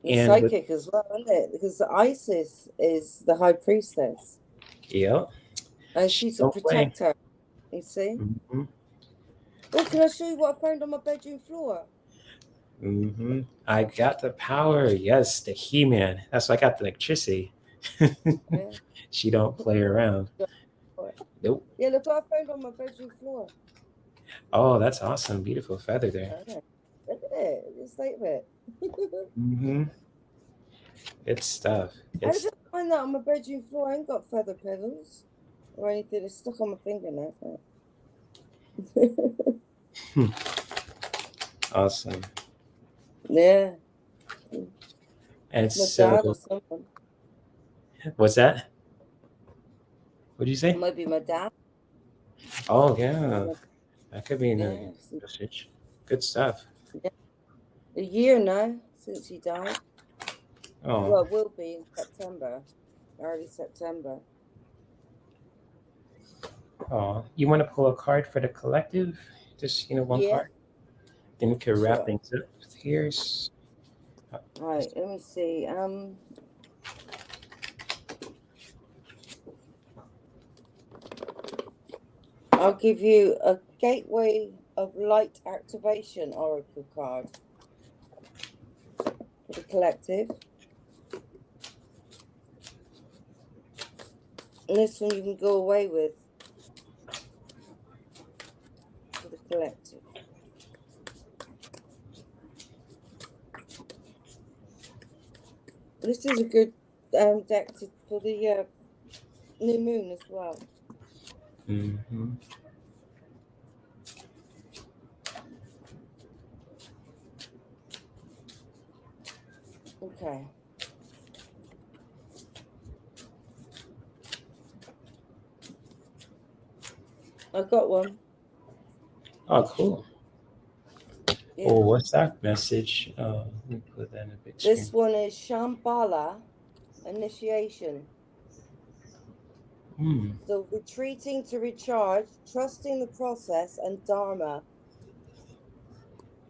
The And with, psychic as well, isn't it? Because the Isis is the high priestess yeah, and she she's a don't play. protector. You see? Hmm. Oh, can I show you what I found on my bedroom floor? Hmm. I got the power. Yes, the He-Man. That's why I got the electricity. Yeah. She don't play around. Nope. Yeah, look what I found on my bedroom floor. Oh, that's awesome. Beautiful feather there. Ah, look at it. Just like that. Hmm. Good stuff. How Good did I stuff. find that on my bedroom floor? I ain't got feather pillows or anything. It's stuck on my finger now. Awesome. Yeah. And My dad or so, someone. what's that? What did you It say? might be my dad. Oh Or yeah, my, that could be another yeah. message. Good stuff. Yeah. A year now since he died. Oh, Well, it will be in September, early September. oh, you want to pull a card for the collective Just one Yeah, card. Then we could wrap sure. things up here. All right, let me see. I'll give you a Gateway of Light Activation Oracle card for the collective. And this one you can go away with for the collective. This is a good deck for the new moon as well. Mm-hmm. Okay. I've got one. Oh, cool. Yeah. Oh, what's that message? Let me put that in the big screen. This one is Shambhala Initiation. So retreating to recharge, trusting the process, and Dharma.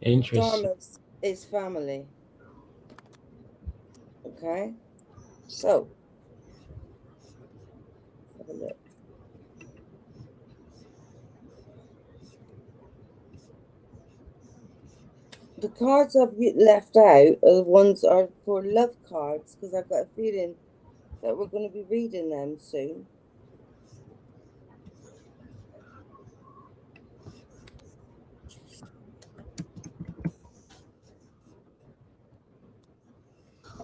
Interesting. Dharma is family. Okay. So let's have a look. The cards I've left out are the ones are for love cards because I've got a feeling that we're going to be reading them soon.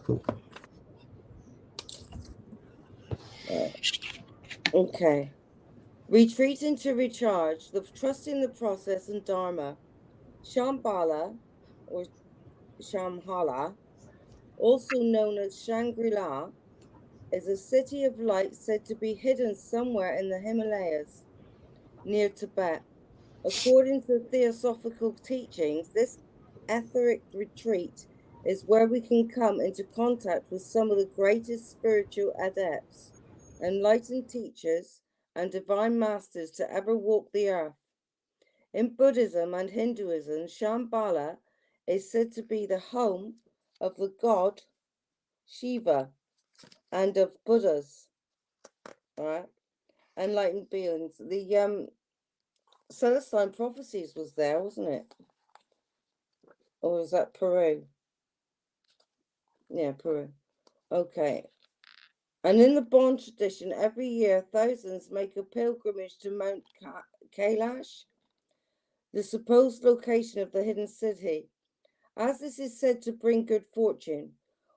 Cool. Okay. Retreating to recharge, trusting the process and Dharma. Shambhala or Shambhala, also known as Shangri-La, is a city of light said to be hidden somewhere in the Himalayas near Tibet. According to theosophical teachings, this etheric retreat is where we can come into contact with some of the greatest spiritual adepts, enlightened teachers, and divine masters to ever walk the earth. In Buddhism and Hinduism, Shambhala is said to be the home of the god Shiva and of Buddhas, right? Enlightened beings. The Celestine Prophecies was there, wasn't it? Or was that Peru? Yeah, Peru. Okay. And in the Bon tradition, every year thousands make a pilgrimage to Mount Kailash, the supposed location of the hidden city. As this is said to bring good fortune,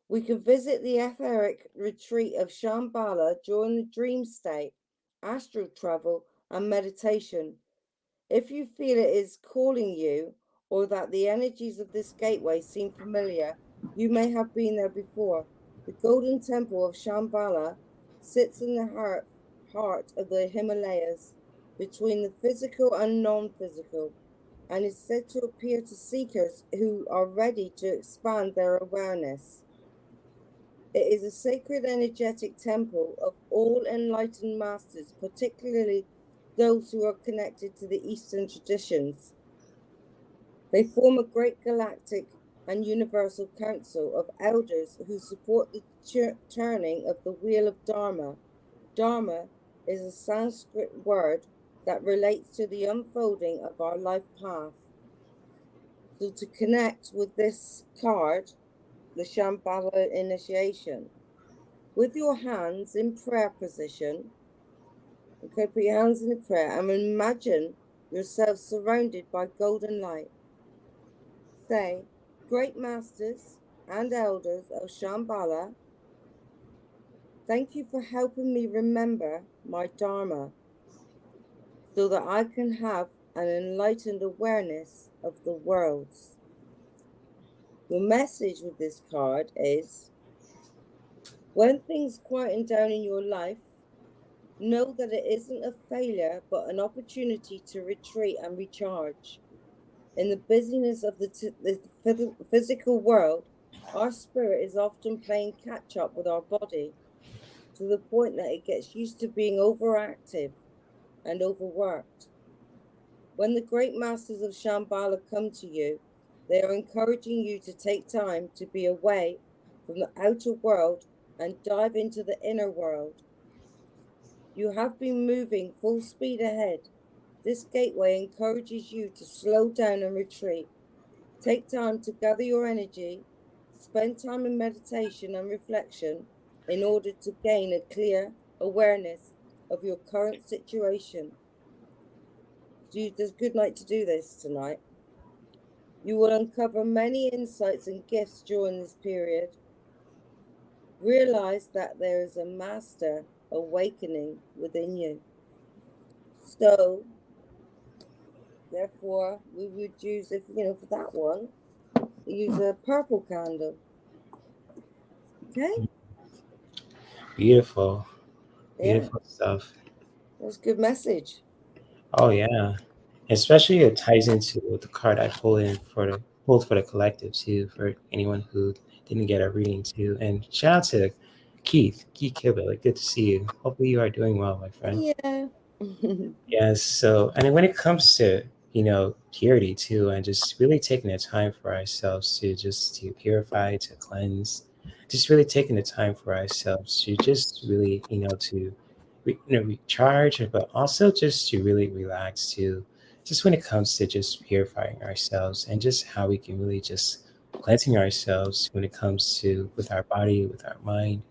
we can visit the etheric retreat of Shambhala during the dream state, astral travel, and meditation. If you feel it is calling you, or that the energies of this gateway seem familiar, you may have been there before. The golden temple of Shambhala sits in the heart of the Himalayas, between the physical and non-physical, and is said to appear to seekers who are ready to expand their awareness. It is a sacred energetic temple of all enlightened masters, particularly those who are connected to the Eastern traditions. They form a great galactic and universal council of elders who support the turning of the wheel of Dharma. Dharma is a Sanskrit word that relates to the unfolding of our life path. So to connect with this card, the Shambhala Initiation, with your hands in prayer position, okay, put your hands in a prayer and imagine yourself surrounded by golden light. Say, great masters and elders of Shambhala, thank you for helping me remember my Dharma so that I can have an enlightened awareness of the worlds. The message with this card is, when things quieten down in your life, know that it isn't a failure, but an opportunity to retreat and recharge. In the busyness of the physical world, our spirit is often playing catch up with our body to the point that it gets used to being overactive and overworked. When the great masters of Shambhala come to you, they are encouraging you to take time to be away from the outer world and dive into the inner world. You have been moving full speed ahead. This gateway encourages you to slow down and retreat. Take time to gather your energy, spend time in meditation and reflection in order to gain a clear awareness of your current situation. There's a good night to do this tonight. You will uncover many insights and gifts during this period. Realize that there is a master awakening within you. So, therefore, we would use, if for that one, use a purple candle. Okay? Beautiful. Yeah, Beautiful stuff. that's a good message. Oh yeah. Especially it ties into the card I hold for the collective too, for anyone who didn't get a reading too. And shout out to Keith Kibble. Like, good to see you. Hopefully you are doing well, my friend. Yeah. Yes. So, and then when it comes to purity too, and just really taking the time for ourselves to purify, to cleanse, just really taking the time for ourselves to just really to recharge, but also just to really relax too. Just when it comes to just purifying ourselves and just how we can really just cleansing ourselves when it comes to with our body, with our mind,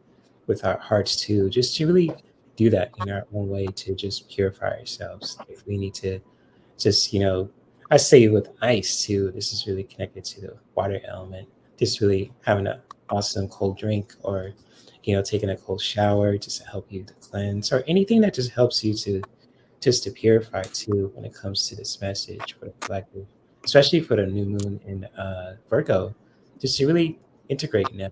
with our hearts too, just to really do that in our own way to just purify ourselves. If we need to just, I say with ice too, this is really connected to the water element. Just really having an awesome cold drink or, taking a cold shower just to help you to cleanse or anything that just helps you to purify too when it comes to this message for the collective, especially for the new moon in Virgo, just to really integrate now,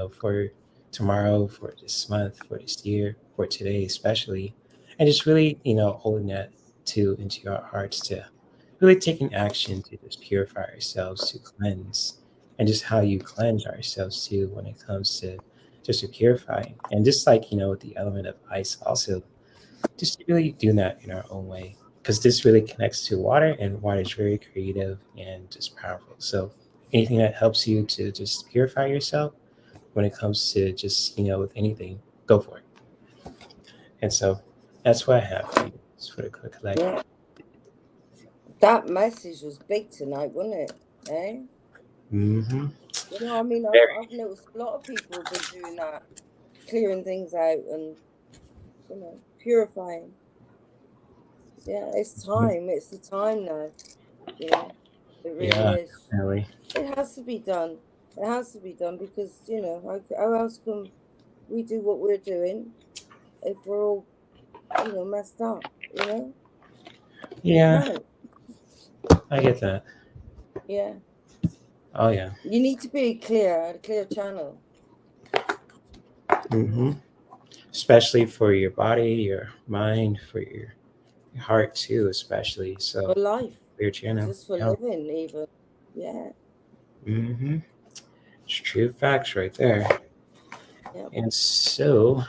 for tomorrow, for this month, for this year, for today especially, and just really, holding that into our hearts to really taking action to just purify ourselves, to cleanse, and just how you cleanse ourselves too when it comes to just to purifying, and just like with the element of ice also just really doing that in our own way because this really connects to water and water is very creative and just powerful. So anything that helps you to just purify yourself when it comes to just with anything, go for it. And so that's what I have for you just for the quick collective. Yeah. That message was big tonight, wasn't it? Eh? Mm-hmm. I mean, Very. I've noticed a lot of people have been doing that, clearing things out and purifying. Yeah, it's time. It's the time now. It really Yeah, is. definitely. It has to be done. It has to be done because how else can we do what we're doing if we're all messed up? We Yeah, can't. I get that. Yeah, Oh yeah. you need to be clear, a clear channel. Mm-hmm. Especially for your body, your mind, for your heart too, especially. For So life, clear channel. just for Yeah. living, even. Yeah, Mm-hmm. It's true facts right there. yeah. And so,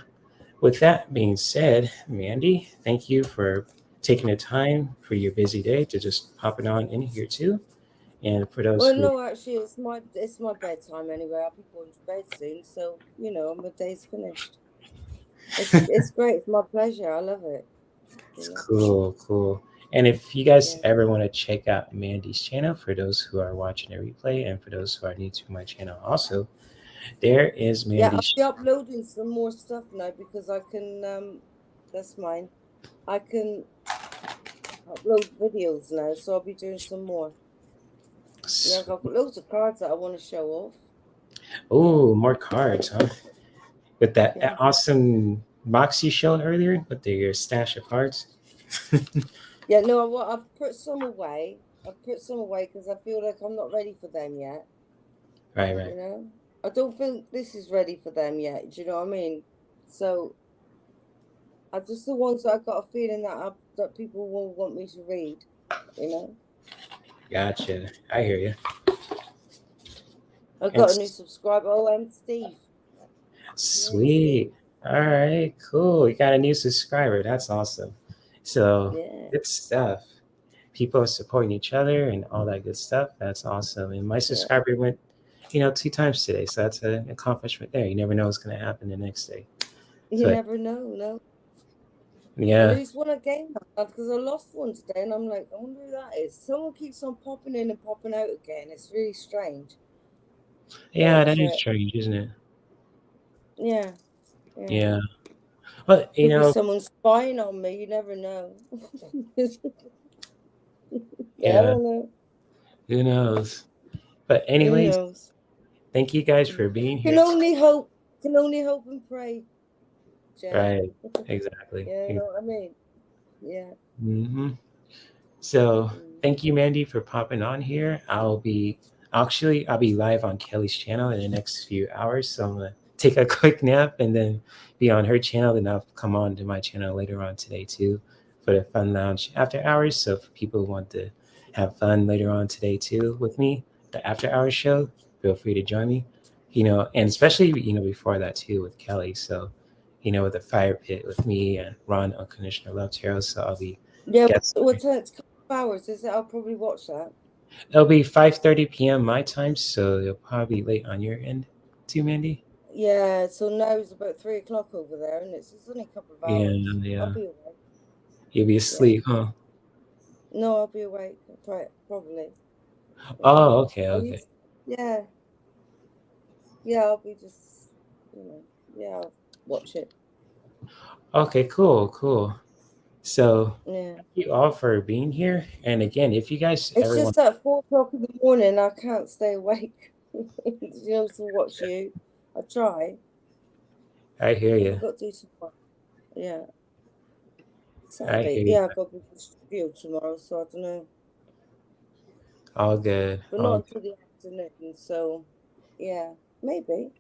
with that being said, Mandy, thank you for taking the time for your busy day to just popping on in here too. And for those Well, who, no, actually, it's my bedtime anyway. I'll be going to bed soon, so my day's finished. It's great. It's my pleasure. I love it. it's cool. And if you Yeah. guys ever want to check out Mandy's channel, for those who are watching the replay and for those who are new to my channel, also, there is Yeah, I'll Mandy's. be uploading some more stuff now because I can. That's mine. I can upload videos now, so I'll be doing some more. Yeah, I've got loads of cards that I want to show off. Oh, more cards, huh? With that Yeah. awesome box you showed earlier with your stash of cards. Yeah. No, I've put some away. I've put some away because I feel like I'm not ready for them yet. Right. I don't think this is ready for them yet. Do you know what I mean? So I just the ones that I got a feeling that people will want me to read. You know. Gotcha. I hear you. I And got a new subscriber. Oh, I'm Steve. Yeah, sweet. Steve. All right, cool. You got a new subscriber. That's awesome. So Yeah. good stuff. people are supporting each other and all that good stuff. That's awesome. And my subscriber went, 2 times today, so that's an accomplishment there. You never know what's going to happen the next day. You But never know, no. At yeah, least one again, because I lost one today, and I'm like, I wonder who that is. Someone keeps on popping in and popping out again. It's really strange. yeah, But that is strange, isn't it? yeah. Yeah. But Could be someone spying on me. You never know. yeah, I don't know. who knows? But Who anyways, knows? thank you guys for being Can here. only hope. Can only hope and pray, Jen. Right. Exactly. You know what I mean? Yeah. Mm-hmm. So thank you, Mandy, for popping on here. I'll be live on Kelly's channel in the next few hours. So I'm gonna take a quick nap and then be on her channel. Then I'll come on to my channel later on today too for the Fun Lounge after hours. So for people who want to have fun later on today too with me, the after hours show, feel free to join me. And especially before that too with Kelly. So with the fire pit with me and Ron Unconditional Love Tarot. So I'll be Yeah. guest. What's that? It's a couple of hours, is it? I'll probably watch that. It'll be 5:30 p.m. my time, so you'll probably be late on your end too, Mandy. Yeah. So now it's about 3 o'clock over there, and it's only a couple of Yeah, hours. yeah. I'll be awake. You'll be asleep, huh? No, I'll be awake. Probably. Oh, okay. Yeah. Yeah. I'll be just. Yeah. I'll watch it. Okay, cool. So Yeah. thank you all for being here. And again, if you guys It's ever want, just at 4 o'clock in the morning. I can't stay awake. To watch you. I try. I hear What have I you. got to do tomorrow? Yeah. I Saturday. hear you. Yeah, I've got to go to the studio tomorrow, so I don't know. All good. But All not until the afternoon. So, yeah, maybe.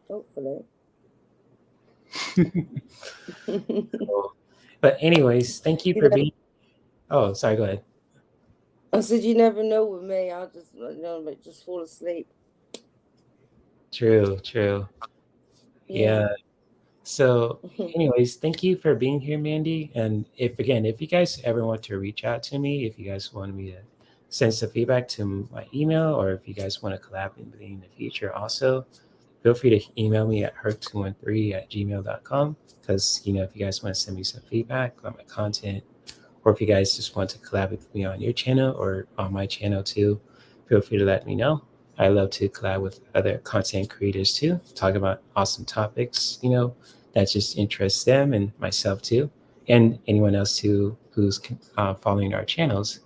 Hopefully. good. Cool. But anyways, thank you for being. Oh, sorry. Go ahead. I said, you never know with me. I'll just, just fall asleep. True. Yeah. So, Yeah. anyways, thank you for being here, Mandy. And if you guys ever want to reach out to me, if you guys want me to send some feedback to my email, or if you guys want to collab in the future, also feel free to email me at herc213@gmail.com. Because if you guys want to send me some feedback on my content, or if you guys just want to collab with me on your channel or on my channel too, feel free to let me know. I love to collab with other content creators too, talk about awesome topics, that just interests them and myself too, and anyone else too who's following our channels.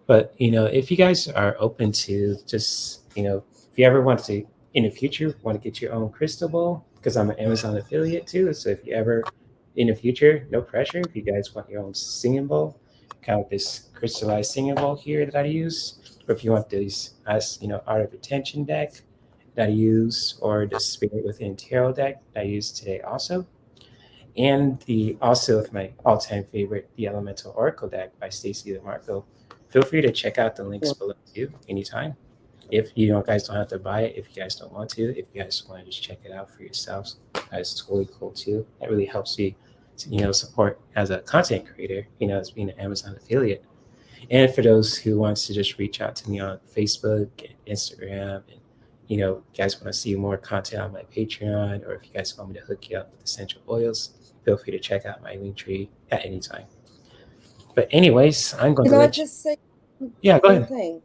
But if you guys are open to just if you ever want to in the future want to get your own crystal ball, because I'm an Amazon affiliate too. So if you ever in the future, no pressure. If you guys want your own singing bowl, kind of this crystallized singing bowl here that I use, or if you want these as art of attention deck that I use, or the spirit within tarot deck that I use today also, and the also of my all-time favorite, the Elemental Oracle deck by Stacey DeMarco. Feel free to check out the links below too anytime. If guys don't have to buy it, if you guys don't want to, if you guys want to just check it out for yourselves, that's totally cool too. That really helps me to support as a content creator, as being an Amazon affiliate. And for those who wants to just reach out to me on Facebook and Instagram, and you guys want to see more content on my Patreon, or if you guys want me to hook you up with essential oils, feel free to check out my Linktree at any time. But anyways, I'm going Can to I let you. just say Yeah, go one ahead. thing?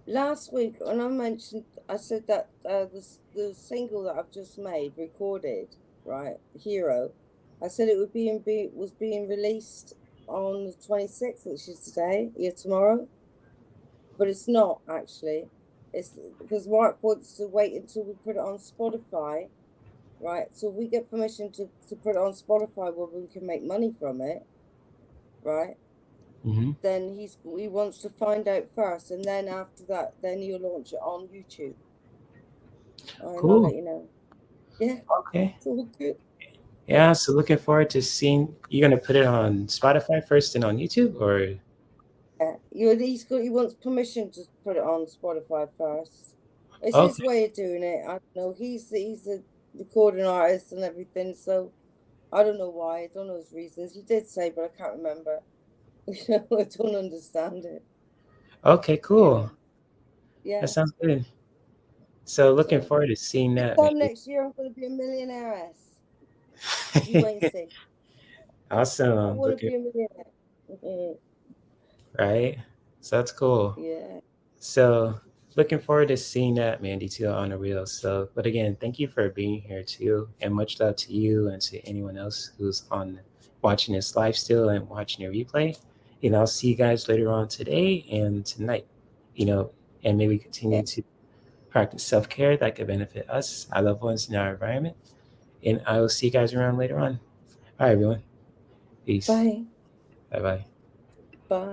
Last week, when I said that the single that I've just made, recorded, right, Hero, I said it was being released on the 26th, which is today, tomorrow, but it's not actually. It's because Mark wants to wait until we put it on Spotify, right? So if we get permission to put it on Spotify where we can make money from it, right? Mm-hmm. Then he wants to find out first, and then after that, then he'll launch it on YouTube. And I'll Cool. let you know. Yeah, Okay. it's all good. Yeah. So looking forward to seeing. You're gonna put it on Spotify first and on YouTube, or Yeah, he wants permission to put it on Spotify first. It's his okay. way of doing it. I don't know. He's a recording artist and everything, so I don't know why. I don't know his reasons. He did say, but I can't remember. I don't understand it. Okay, cool. Yeah. That sounds good. So looking So forward to seeing this that, time maybe. next year, I'm going to be a millionaire-ass. You wait and see. I Awesome. want to Looking be a millionaire. right. So that's cool. Yeah. So looking forward to seeing that, Mandy, too, on the reel. So, but again, thank you for being here too, and much love to you and to anyone else who's on watching this live still and watching the replay. I'll see you guys later on today and tonight. And maybe continue Yeah. to practice self-care that could benefit us, our loved ones, and our environment. And I will see you guys around later on. All right, everyone. Peace. Bye. Bye bye. Bye.